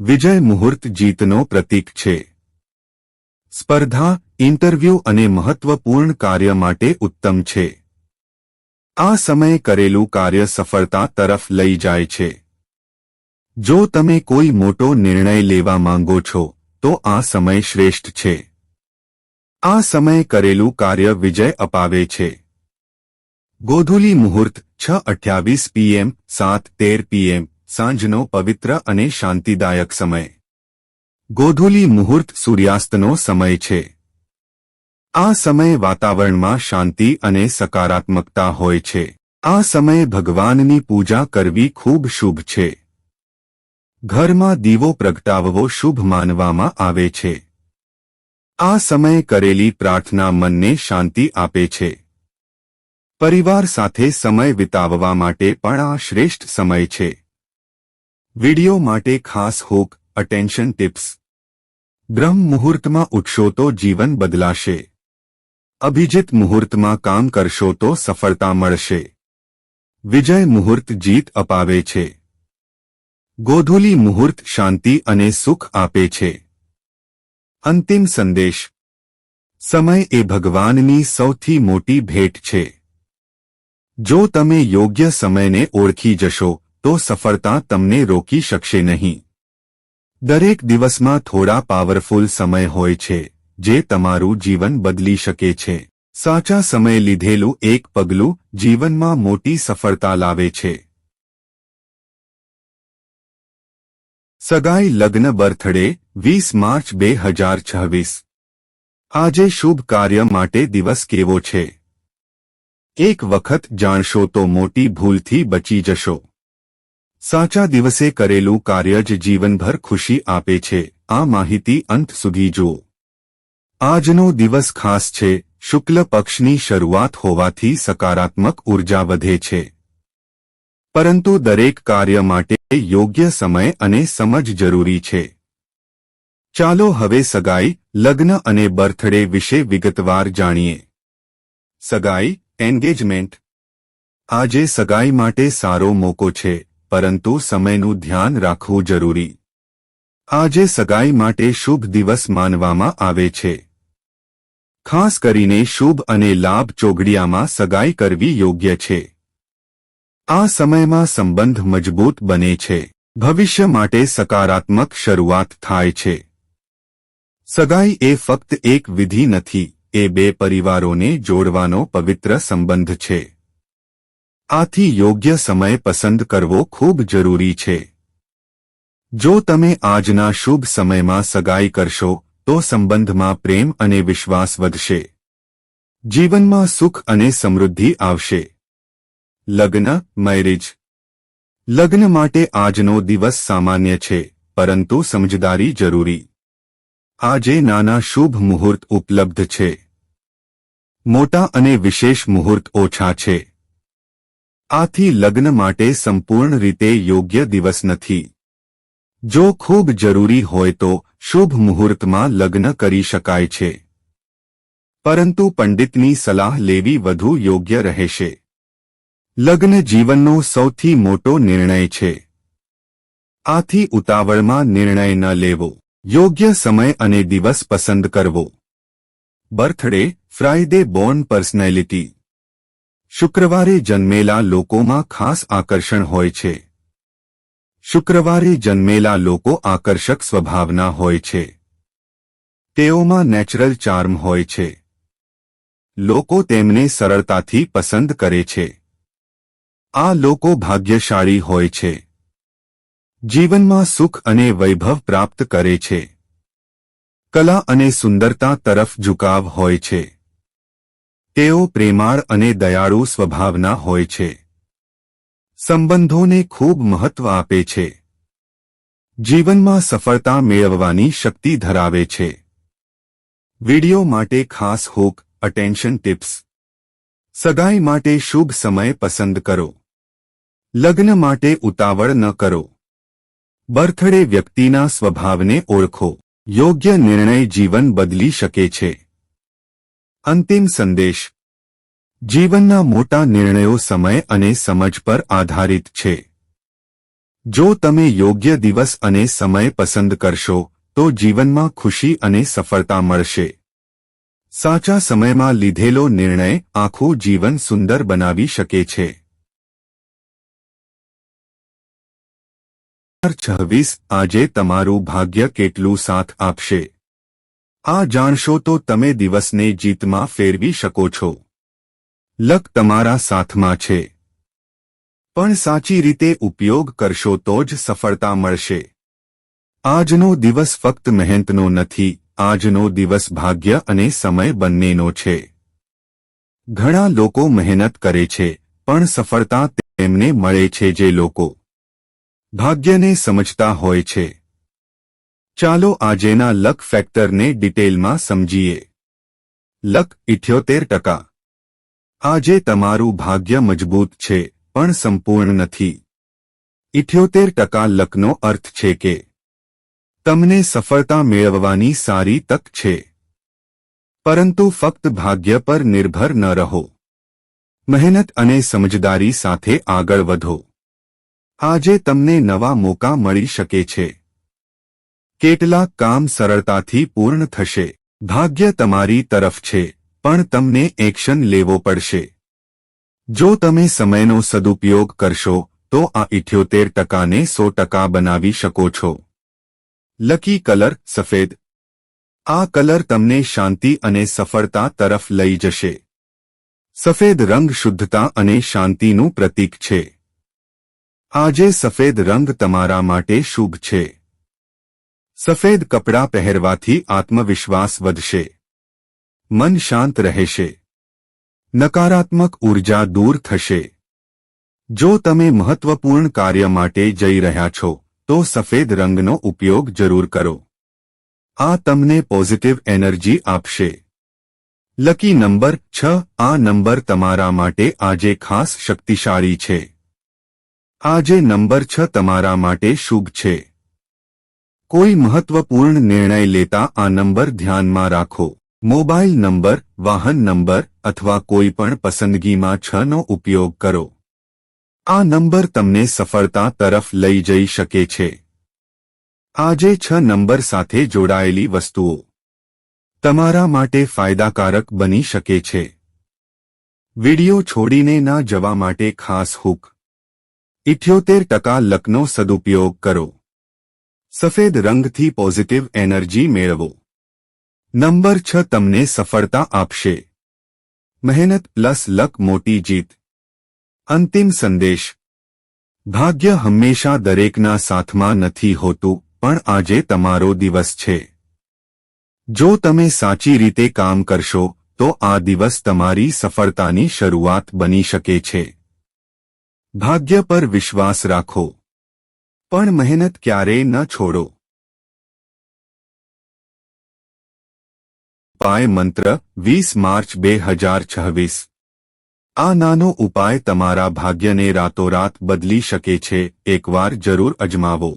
વિજય મુહૂર્ત જીતનો પ્રતીક છે. સ્પર્ધા, ઇન્ટરવ્યૂ અને મહત્વપૂર્ણ કાર્ય માટે ઉત્તમ છે. આ સમયે કરેલું કાર્ય સફળતા તરફ લઈ જાય છે. જો તમે કોઈ મોટો નિર્ણય લેવા માંગો છો તો આ સમય શ્રેષ્ઠ છે. આ સમયે કરેલું કાર્ય વિજય અપાવે છે. ગોધૂલી મુહૂર્ત 6:28 PM 7:13 PM. સાંજનો પવિત્ર અને શાંતિદાયક સમય. ગોધૂલી મુહૂર્ત સૂર્યાસ્તનો સમય છે. આ સમયે વાતાવરણમાં શાંતિ અને સકારાત્મકતા હોય છે. આ સમયે ભગવાનની પૂજા કરવી ખૂબ શુભ છે. ઘરમાં દીવો પ્રગટાવવો શુભ માનવામાં આવે છે. આ સમયે કરેલી પ્રાર્થના મનને શાંતિ આપે છે. પરિવાર સાથે સમય વિતાવવા માટે પણ આ શ્રેષ્ઠ સમય છે. વિડિયો માટે ખાસ હૂક અટેન્શન ટિપ્સ. બ્રહ્મ મુહૂર્તમાં ઉઠશો તો જીવન બદલાશે. અભિજીત મુહૂર્તમાં કામ કરશો તો સફળતા મળશે. વિજય મુહૂર્ત જીત અપાવે છે. ગોધૂલી મુહૂર્ત શાંતિ અને સુખ આપે છે. અંતિમ સંદેશ. સમય એ ભગવાનની સૌથી મોટી ભેટ છે. જો તમે યોગ્ય સમયને ઓળખી જશો તો સફળતા તમને રોકી શકશે નહીં. દરેક દિવસમાં થોડા પાવરફુલ સમય હોય છે જે તમારું જીવન બદલી શકે છે. સાચા સમયે લીધેલું એક પગલું જીવનમાં મોટી સફળતા લાવે છે. સગાઈ લગ્ન બર્થડે 20 માર્ચ 2026. આજે શુભ કાર્ય માટે દિવસ કેવો છે? એક વખત જાણશો તો મોટી ભૂલથી બચી જશો. સાચા દિવસે કરેલું કાર્ય જ જીવનભર ખુશી આપે છે. આ માહિતી અંત સુધી જુઓ. આજનો દિવસ ખાસ છે. શુક્લ પક્ષની શરૂઆત હોવાથી સકારાત્મક ઉર્જા વધે છે. પરંતુ દરેક કાર્ય માટે યોગ્ય સમય અને સમજ જરૂરી છે. ચાલો હવે સગાઈ, લગ્ન અને બર્થડે વિશે વિગતવાર જાણીએ. સગાઈ, એન્ગેજમેન્ટ. આજે સગાઈ માટે સારો મોકો છે, પરંતુ સમયનું ધ્યાન રાખવું જરૂરી. આજે સગાઈ માટે શુભ દિવસ માનવામાં આવે છે. ખાસ કરીને શુભ અને લાભ ચોઘડિયામાં સગાઈ કરવી યોગ્ય છે. આ સમયમાં સંબંધ મજબૂત બને છે. ભવિષ્ય માટે સકારાત્મક શરૂઆત થાય છે. સગાઈ એ ફક્ત એક વિધિ નથી, એ બે પરિવારોને જોડવાનો પવિત્ર સંબંધ છે. આથી યોગ્ય સમય પસંદ કરવો ખૂબ જરૂરી છે. જો તમે આજના શુભ સમયમાં સગાઈ કરશો તો સંબંધમાં પ્રેમ અને વિશ્વાસ વધશે. જીવનમાં સુખ અને સમૃદ્ધિ આવશે. લગ્ન મેરેજ. લગ્ન માટે આજનો દિવસ સામાન્ય છે, પરંતુ સમજદારી જરૂરી. આજે નાના શુભ મુહૂર્ત ઉપલબ્ધ છે. મોટા અને વિશેષ મુહૂર્ત ઓછા છે. આથી લગ્ન માટે સંપૂર્ણ રીતે યોગ્ય દિવસ નથી. જો ખૂબ જરૂરી હોય તો શુભ મુહૂર્તમાં લગ્ન કરી શકાય છે, પરંતુ પંડિતની સલાહ લેવી વધુ યોગ્ય રહેશે. લગ્ન જીવનનો સૌથી મોટો નિર્ણય છે. આથી ઉતાવળમાં નિર્ણય ન લેવો. યોગ્ય સમય અને દિવસ પસંદ કરવો. Birthday Friday Born personality. શુક્રવારે જન્મેલા લોકોમાં ખાસ આકર્ષણ હોય છે. શુક્રવારે જન્મેલા લોકો આકર્ષક સ્વભાવના હોય છે. તેઓમાં નેચરલ ચાર્મ હોય છે. લોકો તેમને સરળતાથી પસંદ કરે છે. આ લોકો ભાગ્યશાળી હોય છે. જીવનમાં સુખ અને વૈભવ પ્રાપ્ત કરે છે. કલા અને સુંદરતા તરફ ઝુકાવ હોય છે. તેઓ પ્રેમાળ અને દયાળુ સ્વભાવના હોય છે. સંબંધોને ખૂબ મહત્વ આપે છે. જીવનમાં સફળતા મેળવવાની શક્તિ ધરાવે છે. વિડિયો માટે ખાસ હૂક અટેન્શન ટિપ્સ. સગાઈ માટે શુભ સમય પસંદ કરો. લગ્ન માટે ઉતાવળ ન કરો. બર્થડે વ્યક્તિના સ્વભાવને ઓળખો. યોગ્ય નિર્ણય જીવન બદલી શકે છે. અંતિમ સંદેશ. જીવનના મોટા નિર્ણયો સમય અને સમજ પર આધારિત છે. જો તમે યોગ્ય દિવસ અને સમય પસંદ કરશો તો જીવનમાં ખુશી અને સફળતા મળશે. સાચા સમયમાં લીધેલો નિર્ણય આખું જીવન સુંદર બનાવી શકે છે. 26 આજે તમારું ભાગ્ય કેટલું સાથ આપશે. આ જાણશો તો તમે દિવસને જીતમાં ફેરવી શકો છો. લક તમારા સાથમાં છે, પણ સાચી રીતે ઉપયોગ કરશો તો જ સફળતા મળશે. આજનો દિવસ ફક્ત મહેનતનો નથી, આજનો દિવસ ભાગ્ય અને સમય બંનેનો છે. ઘણા લોકો મહેનત કરે છે, પણ સફળતા તેમને મળે છે જે લોકો ભાગ્યને સમજતા હોય છે. ચાલો આજેના લક ફેક્ટરને ડિટેલમાં સમજીએ. લક 78%. આજે તમારું ભાગ્ય મજબૂત છે, પણ સંપૂર્ણ નથી. 78% લકનો અર્થ છે કે તમને સફળતા મેળવવાની સારી તક છે, પરંતુ ફક્ત ભાગ્ય પર નિર્ભર ન રહો. મહેનત અને સમજદારી સાથે આગળ વધો. આજે તમને નવા મોકા મળી શકે છે. કેટલાક કામ સરળતાથી પૂર્ણ થશે. ભાગ્ય તમારી તરફ છે, પણ તમને એક્શન લેવો પડશે. જો તમે સમયનો સદુપયોગ કરશો તો આ 78%ને 100% બનાવી શકો છો. લકી કલર સફેદ. આ કલર તમને શાંતિ અને સફળતા તરફ લઈ જશે. સફેદ રંગ શુદ્ધતા અને શાંતિનું પ્રતીક છે. આજે સફેદ રંગ તમારા માટે શુભ છે. સફેદ કપડાં પહેરવાથી આત્મવિશ્વાસ વધશે. મન શાંત રહેશે. નકારાત્મક ઉર્જા દૂર થશે. જો તમે મહત્વપૂર્ણ કાર્ય માટે જઈ રહ્યા છો તો સફેદ રંગનો ઉપયોગ જરૂર કરો. આ તમને પોઝિટિવ એનર્જી આપશે. Lucky number 6. આ નંબર તમારા માટે આજે ખાસ શક્તિશાળી છે. આજે નંબર 6 તમારા માટે શુભ છે. કોઈ મહત્વપૂર્ણ નિર્ણય લેતા આ નંબર ધ્યાનમાં રાખો. મોબાઈલ નંબર, વાહન નંબર અથવા કોઈ પણ પસંદગીમાં 6નો ઉપયોગ કરો. આ નંબર તમને સફળતા તરફ લઈ જઈ શકે છે. આજે 6 નંબર સાથે જોડાયેલી વસ્તુઓ તમારા માટે ફાયદાકારક બની શકે છે. વિડિયો છોડીને ના જવા માટે ખાસ હૂક. 78% લકનો સદુપયોગ કરો. સફેદ રંગથી પોઝિટિવ એનર્જી મેળવો. નંબર 6 તમને સફળતા આપશે. મહેનત પ્લસ લક મોટી જીત. અંતિમ સંદેશ. ભાગ્ય હંમેશા દરેકના સાથમાં નથી હોતું, પણ આજે તમારો દિવસ છે. જો તમે સાચી રીતે કામ કરશો તો આ દિવસ તમારી સફળતાની શરૂઆત બની શકે છે. ભાગ્ય પર વિશ્વાસ રાખો, પણ મહેનત ક્યારેય ન છોડો. ઉપાય મંત્ર 20 માર્ચ 2026. આ નાનો ઉપાય તમારા ભાગ્યને રાતોરાત બદલી શકે છે. એકવાર જરૂર અજમાવો.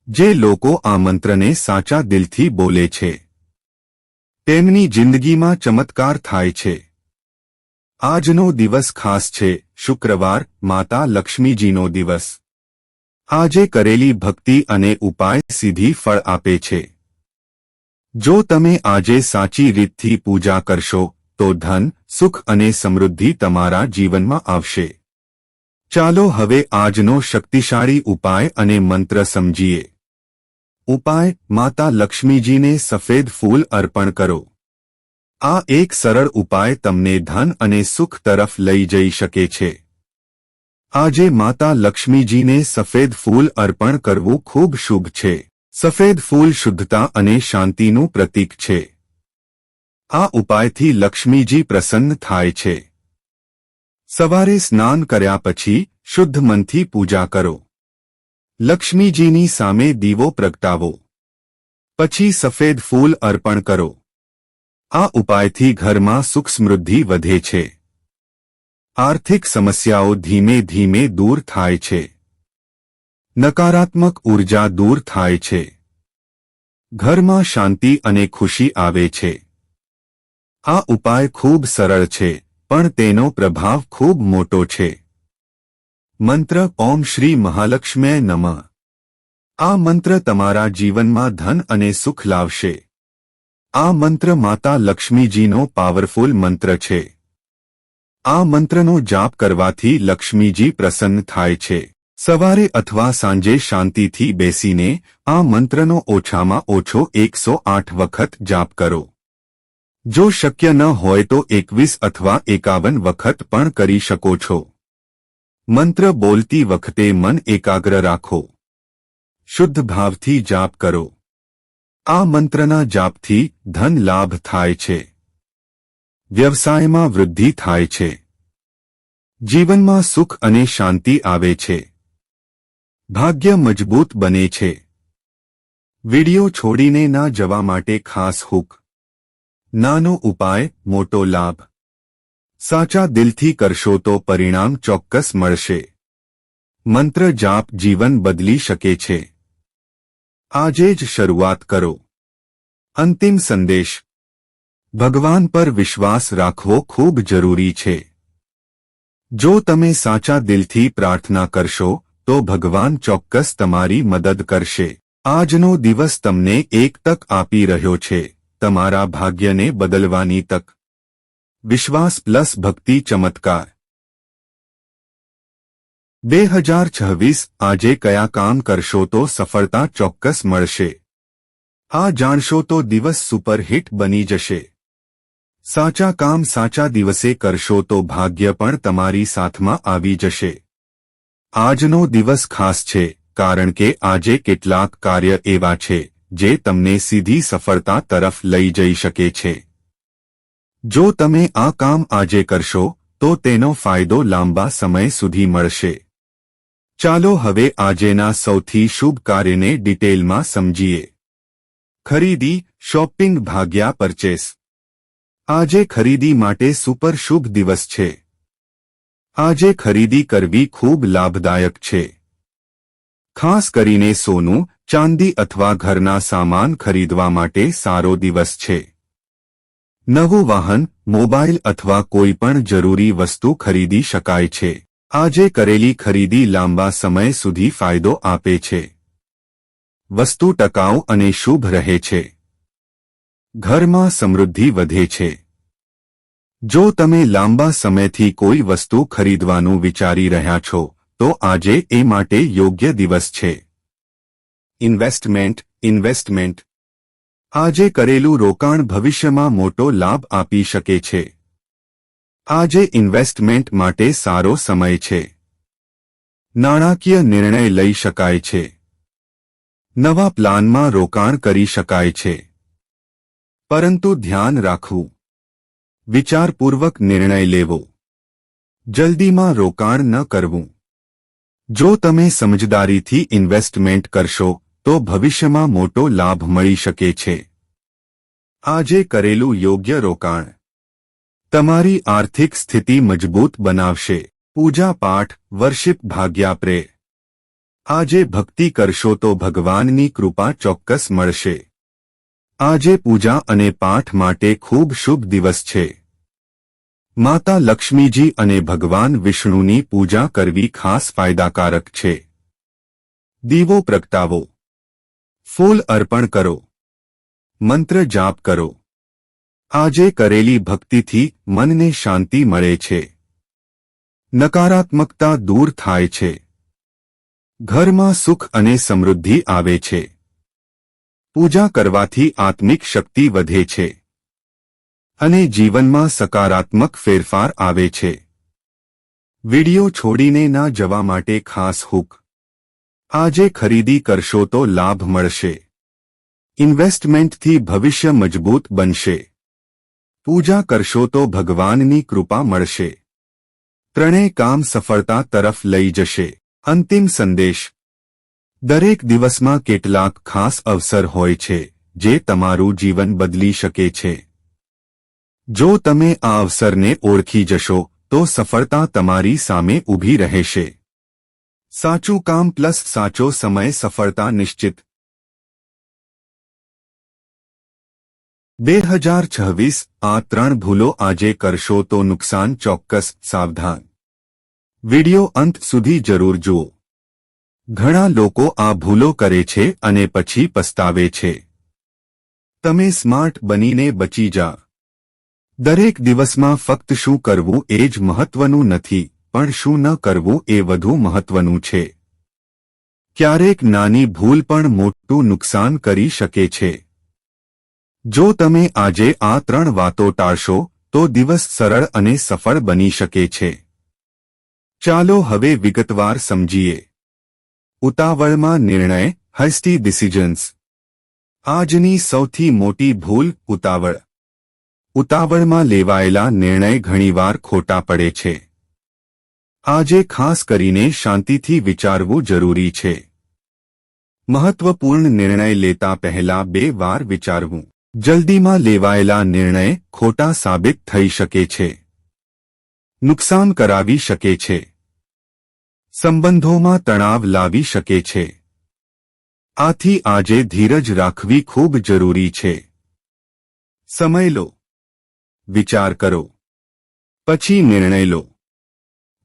જે લોકો આ મંત્રને સાચા દિલથી બોલે છે તેમની જિંદગીમાં ચમત્કાર થાય છે. આજનો દિવસ ખાસ છે. શુક્રવાર, માતા લક્ષ્મીજીનો દિવસ. આજે કરેલી ભક્તિ અને ઉપાય સીધી ફળ આપે છે. જો તમે આજે સાચી રીતથી પૂજા કરશો તો ધન, સુખ અને સમૃદ્ધિ તમારા જીવનમાં આવશે. ચાલો હવે આજનો શક્તિશાળી ઉપાય અને મંત્ર સમજીએ. ઉપાય: માતા લક્ષ્મીજીને સફેદ ફૂલ અર્પણ કરો. આ એક સરળ ઉપાય તમને ધન અને સુખ તરફ લઈ જઈ શકે છે. આજે માતા લક્ષ્મીજીને સફેદ ફૂલ અર્પણ કરવું ખૂબ શુભ છે. સફેદ ફૂલ શુદ્ધતા અને શાંતિનું પ્રતીક છે. આ ઉપાયથી લક્ષ્મીજી પ્રસન્ન થાય છે. સવારે સ્નાન કર્યા પછી શુદ્ધ મનથી પૂજા કરો. લક્ષ્મીજીની સામે દીવો પ્રગટાવો. પછી સફેદ ફૂલ અર્પણ કરો. આ ઉપાયથી ઘરમાં સુખ સમૃદ્ધિ વધે છે. આર્થિક સમસ્યાઓ ધીમે ધીમે દૂર થાય છે. નકારાત્મક ઉર્જા દૂર થાય છે. ઘરમાં શાંતિ અને ખુશી આવે છે. આ ઉપાય ખૂબ સરળ છે, પણ તેનો પ્રભાવ ખૂબ મોટો છે. મંત્ર: ઓમ શ્રી મહાલક્ષ્મ્યે નમઃ. આ મંત્ર તમારા જીવનમાં ધન અને સુખ લાવશે. આ મંત્ર માતા લક્ષ્મીજીનો પાવરફુલ મંત્ર છે. આ મંત્રનો જાપ કરવાથી લક્ષ્મીજી પ્રસન્ન થાય છે. સવારે અથવા સાંજે શાંતિથી બેસીને આ મંત્રનો ઓછામાં ઓછો 108 વખત જાપ કરો. જો શક્ય ન હોય તો 21 અથવા 51 વખત પણ કરી શકો છો. મંત્ર બોલતી વખતે મન એકાગ્ર રાખો. શુદ્ધ ભાવથી જાપ કરો. આ મંત્રના જાપથી ધન લાભ થાય છે. વ્યવસાયમાં વૃદ્ધિ થાય છે. જીવનમાં સુખ અને શાંતિ આવે છે. ભાગ્ય મજબૂત બને છે. વિડિયો છોડીને ના જવા માટે ખાસ હૂક. નાનો ઉપાય, મોટો લાભ. સાચા દિલથી કરશો તો પરિણામ ચોક્કસ મળશે. મંત્ર જાપ જીવન બદલી શકે છે. આજે જ શરૂઆત કરો. અંતિમ સંદેશ: ભગવાન પર વિશ્વાસ રાખવો ખૂબ જરૂરી છે. જો તમે સાચા દિલથી પ્રાર્થના કરશો તો ભગવાન ચોક્કસ તમારી મદદ કરશે. આજનો દિવસ તમને એક તક આપી રહ્યો છે, તમારા ભાગ્યને બદલવાની તક. વિશ્વાસ પ્લસ ભક્તિ ચમત્કાર. 2026 આજે કયા કામ કરશો તો સફળતા ચોક્કસ મળશે. આ જાણશો તો દિવસ સુપરહિટ બની જશે. સાચા કામ સાચા દિવસે કરશો તો ભાગ્ય પણ તમારી સાથમાં આવી જશે. આજનો દિવસ ખાસ છે કારણ કે આજે કેટલાક કાર્ય એવા છે જે તમને સીધી સફળતા તરફ લઈ જઈ શકે છે. જો તમે આ કામ આજે કરશો તો તેનો ફાયદો લાંબા સમય સુધી મળશે. ચાલો હવે આજેના સૌથી શુભ કાર્યને ડિટેલમાં સમજીએ. ખરીદી, શોપિંગ ભાગ્યા પરચેસ. આજે ખરીદી માટે સુપર શુભ દિવસ છે. આજે ખરીદી કરવી ખૂબ લાભદાયક છે. ખાસ કરીને સોનું, ચાંદી અથવા ઘરના સામાન ખરીદવા માટે સારો દિવસ છે. નવું વાહન, મોબાઈલ અથવા કોઈ પણ જરૂરી વસ્તુ ખરીદી શકાય છે. આજે કરેલી ખરીદી લાંબા સમય સુધી ફાયદો આપે છે. વસ્તુ ટકાઉ અને શુભ રહે છે. ઘરમાં સમૃદ્ધિ વધે છે. જો તમે લાંબા સમયથી કોઈ વસ્તુ ખરીદવાનું વિચારી રહ્યા છો તો આજે એ માટે યોગ્ય દિવસ છે. ઇન્વેસ્ટમેન્ટ. આજે કરેલું રોકાણ ભવિષ્યમાં મોટો લાભ આપી શકે છે. આજે ઇન્વેસ્ટમેન્ટ માટે સારો સમય છે. નાણાકીય નિર્ણય લઈ શકાય છે. નવા પ્લાનમાં રોકાણ કરી શકાય છે. પરંતુ ધ્યાન રાખવું. વિચારપૂર્વક નિર્ણય લેવો. જલ્દીમાં રોકાણ ન કરવું. જો તમે સમજદારીથી ઇન્વેસ્ટમેન્ટ કરશો તો ભવિષ્યમાં મોટો લાભ મળી શકે છે. આજે કરેલું યોગ્ય રોકાણ તમારી આર્થિક સ્થિતિ મજબૂત બનાવશે. પૂજા પાઠ વર્ષિપ ભાગ્યાપ્રે. આજે ભક્તિ કરશો તો ભગવાનની કૃપા ચોક્કસ મળશે. આજે પૂજા અને પાઠ માટે ખૂબ શુભ દિવસ છે. માતા લક્ષ્મીજી અને ભગવાન વિષ્ણુની પૂજા કરવી ખાસ ફાયદાકારક છે. દીવો પ્રગટાવો. ફૂલ અર્પણ કરો. મંત્ર જાપ કરો. આજે કરેલી ભક્તિથી મનને શાંતિ મળે છે. નકારાત્મકતા દૂર થાય છે. ઘરમાં સુખ અને સમૃદ્ધિ આવે છે. પૂજા કરવાથી આત્મિક શક્તિ વધે છે અને જીવનમાં સકારાત્મક ફેરફાર આવે છે. વિડિયો છોડીને ના જવા માટે ખાસ હૂક. આજે ખરીદી કરશો તો લાભ મળશે. ઇન્વેસ્ટમેન્ટથી ભવિષ્ય મજબૂત બનશે. પૂજા કરશો તો ભગવાનની કૃપા મળશે. ત્રણેય કામ સફળતા તરફ લઈ જશે. અંતિમ સંદેશ. દરેક દિવસમાં કેટલાક ખાસ અવસર હોય છે જે તમારું જીવન બદલી શકે છે. જો તમે આ અવસરને ઓળખી જશો તો સફળતા તમારી સામે ઊભી રહેશે. સાચું કામ પ્લસ સાચો સમય સફળતા નિશ્ચિત. 2026 આ 3 ભૂલો આજે કરશો તો નુકસાન ચોક્કસ. સાવધાન. વિડિયો અંત સુધી જરૂર જુઓ. ઘણા લોકો આ ભૂલો કરે છે અને પછી પસ્તાવે છે. તમે સ્માર્ટ બનીને બચી જા. દરેક દિવસમાં ફક્ત શું કરવું એ જ મહત્વનું નથી, પણ શું ન કરવું એ વધુ મહત્વનું છે. ક્યારેક નાની ભૂલ પણ મોટું નુકસાન કરી શકે છે. જો તમે આજે આ 3 વાતો ટાળશો તો દિવસ સરળ અને સફળ બની શકે છે. ચાલો હવે વિગતવાર સમજીએ. ઉતાવળમાં નિર્ણય, હેસ્ટી ડિસિઝન્સ. આજની સૌથી મોટી ભૂલ ઉતાવળ. ઉતાવળમાં લેવાયેલા નિર્ણય ઘણીવાર ખોટા પડે છે. આજે ખાસ કરીને શાંતિથી વિચારવું જરૂરી છે. મહત્વપૂર્ણ નિર્ણય લેતા પહેલા 2 વાર વિચારવું. જલ્દીમાં લેવાયેલા નિર્ણય ખોટા સાબિત થઈ શકે છે. નુકસાન કરાવી શકે છે. સંબંધોમાં તણાવ લાવી શકે છે. આથી આજે ધીરજ રાખવી ખૂબ જરૂરી છે. સમય લો. વિચાર કરો. પછી નિર્ણય લો.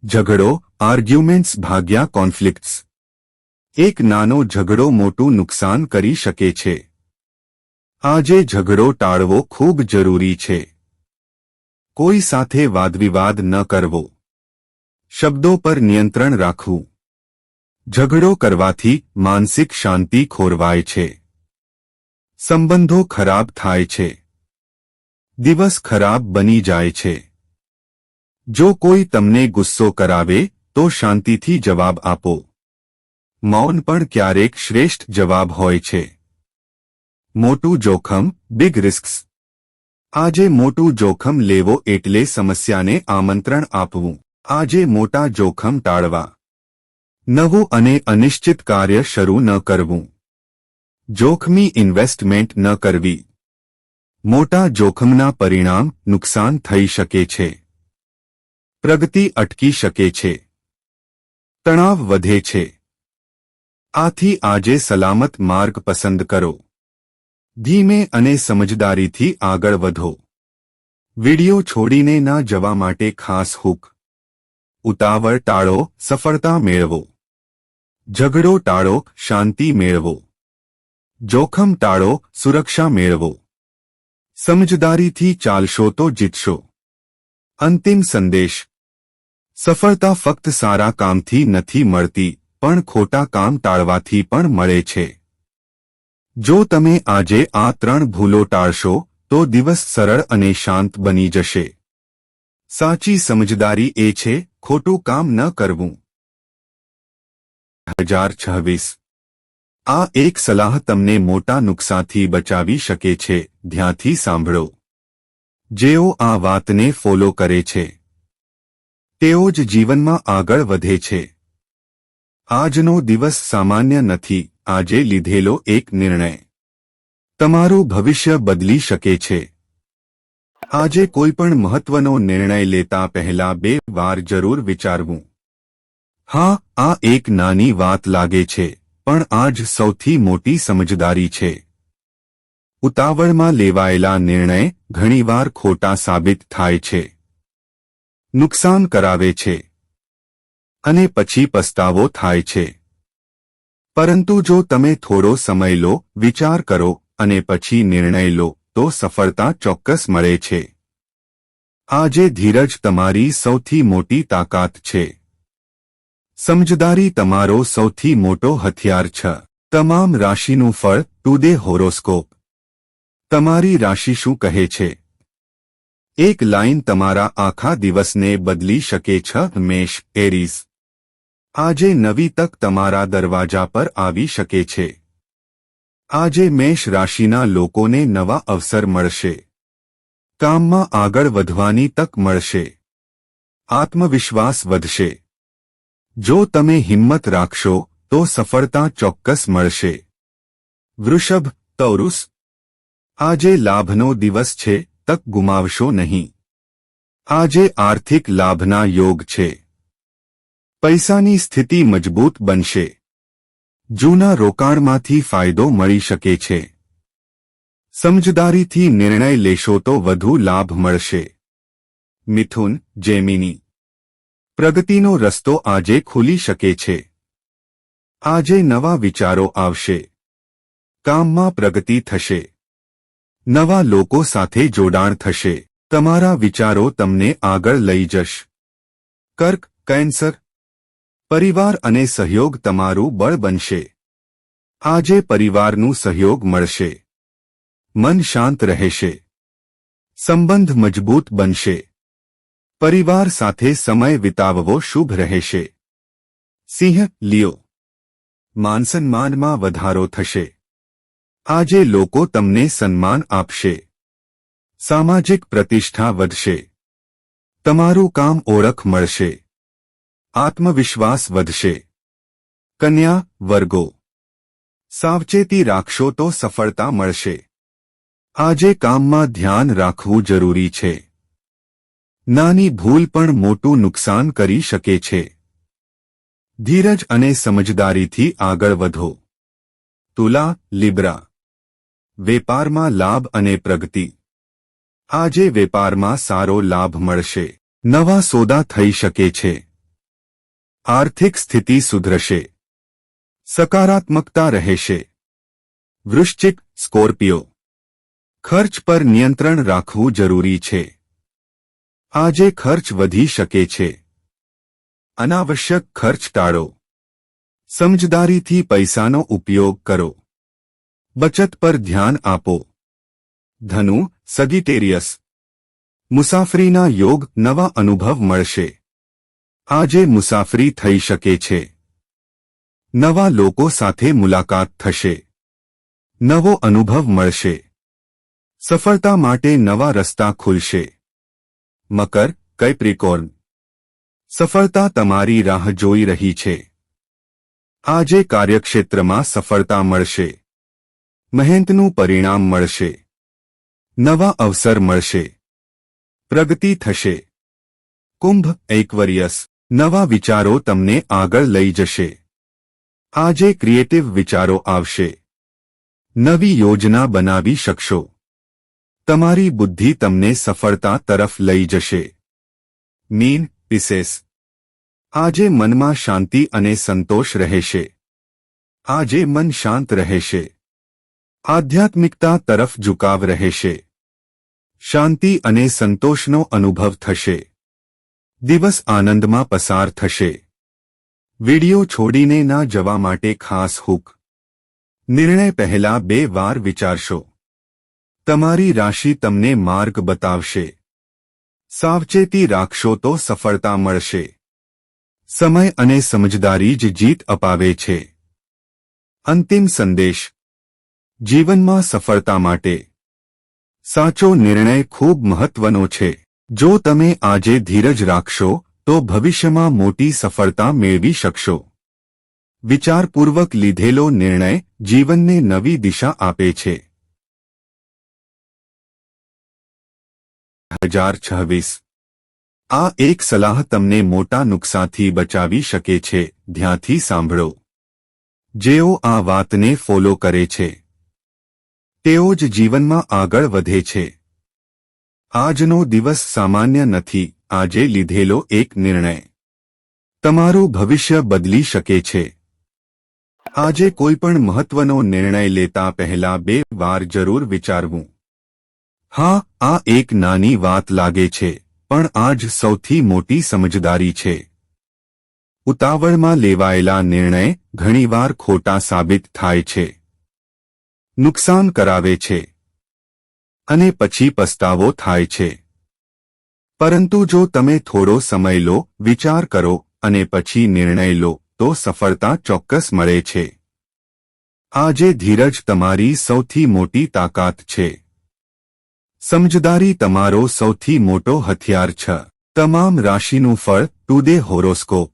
ઝઘડો, આર્ગ્યુમેન્ટ્સ ભાગ્યા કોન્ફ્લિક્ટ્સ. એક નાનો ઝઘડો મોટું નુકસાન કરી શકે છે. આજે ઝઘડો ટાળવો ખૂબ જરૂરી છે. કોઈ સાથે વાદવિવાદ ન કરવો. શબ્દો પર નિયંત્રણ રાખવું. ઝઘડો કરવાથી માનસિક શાંતિ ખોરવાય છે. સંબંધો ખરાબ થાય છે. દિવસ ખરાબ બની જાય છે. જો કોઈ તમને ગુસ્સો કરાવે તો શાંતિથી જવાબ આપો. મૌન પણ ક્યારેક શ્રેષ્ઠ જવાબ હોય છે. મોટું જોખમ, બિગ રિસ્ક્સ. આજે મોટું જોખમ લેવો એટલે સમસ્યાને આમંત્રણ આપવું. આજે મોટા જોખમ ટાળવા. નવું અને અનિશ્ચિત કાર્ય શરૂ ન કરવું. જોખમી ઇન્વેસ્ટમેન્ટ ન કરવી. મોટા જોખમના પરિણામ નુકસાન થઈ શકે છે. પ્રગતિ અટકી શકે છે. તણાવ વધે છે. આથી આજે સલામત માર્ગ પસંદ કરો. ધીમે અને સમજદારીથી આગળ વધો. વિડિયો છોડીને ના જવા માટે ખાસ હૂક. ઉતાવળ ટાળો, સફળતા મેળવો. ઝઘડો ટાળો, શાંતિ મેળવો. જોખમ ટાળો, સુરક્ષા મેળવો. સમજદારીથી ચાલશો તો જીતશો. અંતિમ સંદેશ. સફળતા ફક્ત સારા કામથી નથી મળતી, પણ ખોટા કામ ટાળવાથી પણ મળે છે. જો તમે આજે આ 3 ભૂલો ટાળશો તો દિવસ સરળ અને શાંત બની જશે. સાચી સમજદારી એ છે ખોટું કામ ન કરવું. 2026 આ એક સલાહ તમને મોટા નુકસાનથી બચાવી શકે છે. ધ્યાનથી સાંભળો. જેઓ આ વાતને ફોલો કરે છે તેઓ જ જીવનમાં આગળ વધે છે. આજનો દિવસ સામાન્ય નથી. આજે લીધેલો એક નિર્ણય તમારું ભવિષ્ય બદલી શકે છે. આજે કોઈ પણ મહત્વનો નિર્ણય લેતા પહેલા 2 વાર જરૂર વિચારવું. હા, આ એક નાની વાત લાગે છે, પણ આ જ સૌથી મોટી સમજદારી છે. ઉતાવળમાં લેવાયેલા નિર્ણય ઘણીવાર ખોટા સાબિત થાય છે, નુકસાન કરાવે છે અને પછી પસ્તાવો થાય છે. પરંતુ જો તમે થોડો સમય લો, વિચાર કરો અને પછી નિર્ણય લો, તો સફળતા ચોક્કસ મળે છે. આજે ધીરજ તમારી સૌથી મોટી તાકાત છે. સમજદારી તમારો સૌથી મોટો હથિયાર છે. તમામ રાશિનું ફળ ટુડે હોરોસ્કોપ. તમારી રાશિ શું કહે છે? એક લાઇન તમારા આખા દિવસને બદલી શકે છે. મેષ, એરીઝ. આજે નવી તક તમારા દરવાજા પર આવી શકે છે. આજે મેષ રાશિના લોકોને નવા અવસર મળશે. કામમાં આગળ વધવાની તક મળશે. આત્મવિશ્વાસ વધશે. જો તમે હિંમત રાખશો તો સફળતા ચોક્કસ મળશે. વૃષભ, તૌરુસ. આજે લાભનો દિવસ છે. તક ગુમાવશો નહીં. આજે આર્થિક લાભના યોગ છે. પૈસાની સ્થિતિ મજબૂત બનશે. જૂના રોકાણમાંથી ફાયદો મળી શકે છે. સમજદારીથી નિર્ણય લેશો તો વધુ લાભ મળશે. મિથુન, જેમિની. પ્રગતિનો રસ્તો આજે ખુલી શકે છે. આજે નવા વિચારો આવશે. કામમાં પ્રગતિ થશે. નવા લોકો સાથે જોડાણ થશે. તમારા વિચારો તમને આગળ લઈ જશે. કર્ક, કેન્સર. પરિવાર અને સહયોગ તમારું બળ બનશે. આજે પરિવારનું સહયોગ મળશે. મન શાંત રહેશે. સંબંધ મજબૂત બનશે. પરિવાર સાથે સમય વિતાવવો શુભ રહેશે. સિંહ, લિયો. માન-સન્માનમાં વધારો થશે. આજે લોકો તમને સન્માન આપશે. સામાજિક પ્રતિષ્ઠા વધશે. તમારું કામ ઓળખ મળશે. આત્મવિશ્વાસ વધશે. કન્યા, વર્ગો. સાવચેતી રાખશો તો સફળતા મળશે. આજે કામમાં ધ્યાન રાખવું જરૂરી છે. નાની ભૂલ પણ મોટું નુકસાન કરી શકે છે. ધીરજ અને સમજદારીથી આગળ વધો. તુલા, લિબ્રા. વેપારમાં લાભ અને પ્રગતિ. આજે વેપારમાં સારો લાભ મળશે. નવા સોદા થઈ શકે છે. આર્થિક સ્થિતિ સુધરશે. સકારાત્મકતા રહેશે. વૃશ્ચિક, સ્કોર્પિયો. ખર્ચ પર નિયંત્રણ રાખવું જરૂરી છે. આજે ખર્ચ વધી શકે છે. અનાવશ્યક ખર્ચ ટાળો. સમજદારીથી પૈસાનો ઉપયોગ કરો. બચત પર ધ્યાન આપો. ધનુ, સગિટેરિયસ. મુસાફરીના યોગ, નવા અનુભવ મળશે. આજે મુસાફરી થઈ શકે છે. નવા લોકો સાથે મુલાકાત થશે. નવો અનુભવ મળશે. સફળતા માટે નવા રસ્તા ખુલશે. મકર, કેપ્રિકોર્ન. સફળતા તમારી રાહ જોઈ રહી છે. આજે કાર્યક્ષેત્રમાં સફળતા મળશે. મહેનતનું પરિણામ મળશે. નવા અવસર મળશે. પ્રગતિ થશે. કુંભ, એક્વેરિયસ. નવા વિચારો તમને આગળ લઈ જશે. આજે ક્રિએટિવ વિચારો આવશે. નવી યોજના બનાવી શકશો. તમારી બુદ્ધિ તમને સફળતા તરફ લઈ જશે. મીન, પિસેસ. આજે મનમાં શાંતિ અને સંતોષ રહેશે. આજે મન શાંત રહેશે. આધ્યાત્મિકતા તરફ ઝુકાવ રહેશે. શાંતિ અને સંતોષનો અનુભવ થશે. દિવસ આનંદમાં પસાર થશે. વિડિયો છોડીને ના જવા માટે ખાસ હૂક. નિર્ણય પહેલા 2 વાર વિચારશો. તમારી રાશિ તમને માર્ગ બતાવશે. સાવચેતી રાખશો તો સફળતા મળશે. સમય અને સમજદારી જ જીત અપાવે છે. અંતિમ સંદેશ. જીવનમાં સફળતા માટે સાચો નિર્ણય ખૂબ મહત્વનો છે. જો તમે આજે ધીરજ રાખશો તો ભવિષ્યમાં મોટી સફળતા મેળવી શકશો. વિચારપૂર્વક લીધેલો નિર્ણય જીવનને નવી દિશા આપે છે. 2026 આ એક સલાહ તમને મોટા નુકસાનથી બચાવી શકે છે. ધ્યાનથી સાંભળો. જેઓ આ વાતને ફોલો કરે છે તેઓ જ જીવનમાં આગળ વધે છે. આજનો દિવસ સામાન્ય નથી. આજે લીધેલો એક નિર્ણય તમારું ભવિષ્ય બદલી શકે છે. આજે કોઈપણ મહત્વનો નિર્ણય લેતા પહેલા 2 વાર જરૂર વિચારવું. હા, આ એક નાની વાત લાગે છે, પણ આ જ સૌથી મોટી સમજદારી છે. ઉતાવળમાં લેવાયેલા નિર્ણય ઘણીવાર ખોટા સાબિત થાય છે, નુકસાન કરાવે છે અને પછી પસ્તાવો થાય છે. પરંતુ જો તમે થોડો સમય લો, વિચાર કરો અને પછી નિર્ણય લો, તો સફળતા ચોક્કસ મળે છે. આજે ધીરજ તમારી સૌથી મોટી તાકાત છે. સમજદારી તમારો સૌથી મોટો હથિયાર છે. તમામ રાશિનું ફળ ટુડે હોરોસ્કોપ.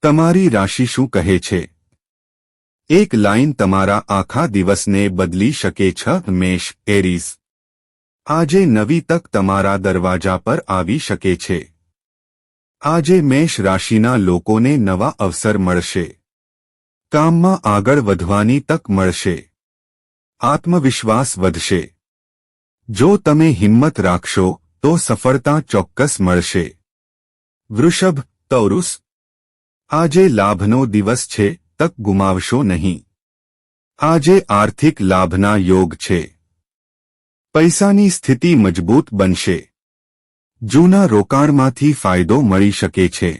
તમારી રાશિ શું કહે છે? એક લાઇન તમારા આખા દિવસને બદલી શકે છે. મેષ, એરીઝ. આજે નવી તક તમારા દરવાજા પર આવી શકે છે. આજે મેષ રાશિના લોકોને નવા અવસર મળશે. કામમાં આગળ વધવાની તક મળશે. આત્મવિશ્વાસ વધશે. જો તમે હિંમત રાખશો તો સફળતા ચોક્કસ મળશે. વૃષભ, તૌરુસ. આજે લાભનો દિવસ છે. તક ગુમાવશો નહીં. આજે આર્થિક લાભના યોગ છે. પૈસાની સ્થિતિ મજબૂત બનશે. જૂના રોકાણમાંથી ફાયદો મળી શકે છે.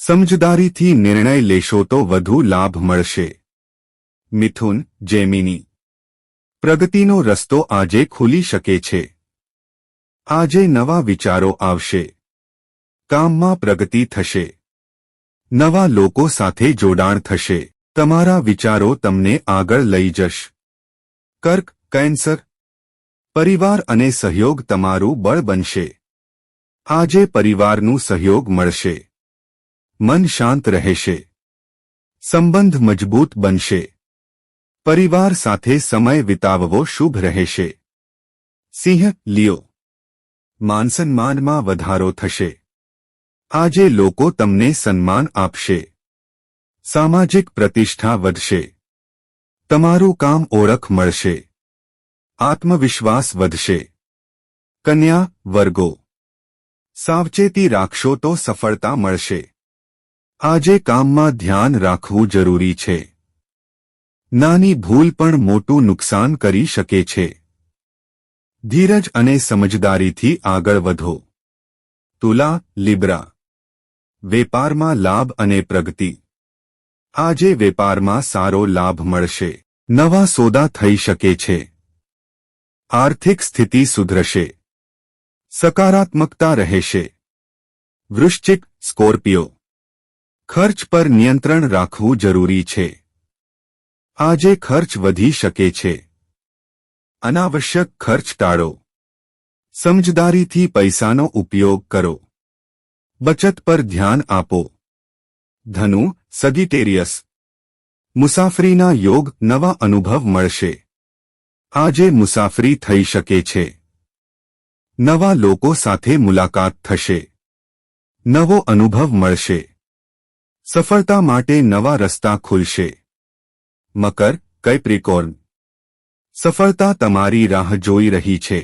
સમજદારીથી નિર્ણય લેશો તો વધુ લાભ મળશે. મિથુન, જેમિની. પ્રગતિનો રસ્તો આજે ખુલી શકે છે. આજે નવા વિચારો આવશે. કામમાં પ્રગતિ થશે. નવા લોકો સાથે જોડાણ થશે. તમારા વિચારો તમને આગળ લઈ જશે. કર્ક, કેન્સર. પરિવાર અને સહયોગ તમારું બળ બનશે. આજે પરિવારનું સહયોગ મળશે. મન શાંત રહેશે. સંબંધ મજબૂત બનશે. પરિવાર સાથે સમય વિતાવવો શુભ રહેશે. સિંહ, લિયો. માનસન્માનમાં વધારો થશે. આજે લોકો તમને સન્માન આપશે. સામાજિક પ્રતિષ્ઠા વધશે. તમારું કામ ઓળખ મળશે. આત્મવિશ્વાસ વધશે. કન્યા, વર્ગો. સાવચેતી રાખશો તો સફળતા મળશે. આજે કામમાં ધ્યાન રાખવું જરૂરી છે. નાની ભૂલ પણ મોટું નુકસાન કરી શકે છે. ધીરજ અને સમજદારીથી આગળ વધો. તુલા, લિબ્રા. વેપારમાં લાભ અને પ્રગતિ. આજે વેપારમાં સારો લાભ મળશે. નવા સોદા થઈ શકે છે. આર્થિક સ્થિતિ સુધરશે. સકારાત્મકતા રહેશે. વૃશ્ચિક, સ્કોર્પિયો. ખર્ચ પર નિયંત્રણ રાખવું જરૂરી છે. આજે ખર્ચ વધી શકે છે. અનાવશ્યક ખર્ચ ટાળો. સમજદારીથી પૈસાનો ઉપયોગ કરો. બચત પર ધ્યાન આપો. ધનુ, સગિટેરિયસ. મુસાફરીના યોગ, નવા અનુભવ મળશે. આજે મુસાફરી થઈ શકે છે. નવા લોકો સાથે મુલાકાત થશે. નવો અનુભવ મળશે. સફળતા માટે નવા રસ્તા ખુલશે. મકર, કેપ્રિકોર્ન. સફળતા તમારી રાહ જોઈ રહી છે.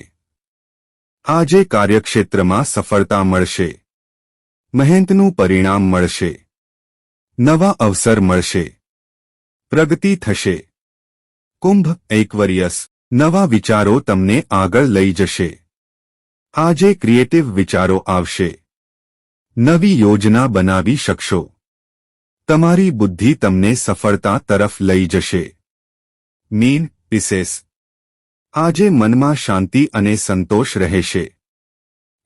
આજે કાર્યક્ષેત્રમાં સફળતા મળશે. મહેનતનું પરિણામ મળશે. નવા અવસર મળશે. પ્રગતિ થશે. કુંભ, એક્વેરિયસ. નવા વિચારો તમને આગળ લઈ જશે. આજે ક્રિએટિવ વિચારો આવશે. નવી યોજના બનાવી શકશો. તમારી બુદ્ધિ તમને સફળતા તરફ લઈ જશે. મીન, પિસેસ. આજે મનમાં શાંતિ અને સંતોષ રહેશે.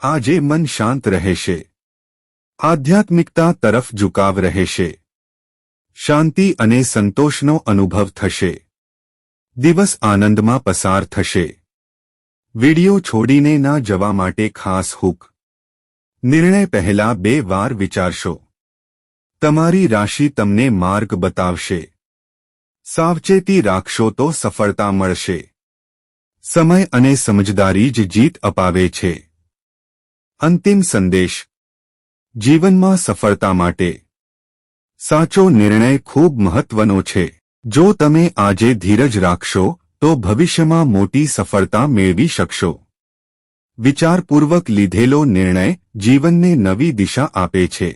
આજે મન શાંત રહેશે. આધ્યાત્મિકતા તરફ ઝુકાવ રહેશે. શાંતિ અને સંતોષનો અનુભવ થશે. દિવસ આનંદમાં પસાર થશે. વિડિયો છોડીને ના જવા માટે ખાસ હૂક. નિર્ણય પહેલા 2 વાર વિચારશો. તમારી રાશિ તમને માર્ગ બતાવશે. સાવચેતી રાખશો તો સફળતા મળશે. સમય અને સમજદારી જ જીત અપાવે છે. અંતિમ સંદેશ. જીવનમાં સફળતા માટે સાચો નિર્ણય ખૂબ મહત્વનો છે. જો તમે આજે ધીરજ રાખશો તો ભવિષ્યમાં મોટી સફળતા મેળવી શકશો. વિચારપૂર્વક લીધેલો નિર્ણય જીવનને નવી દિશા આપે છે.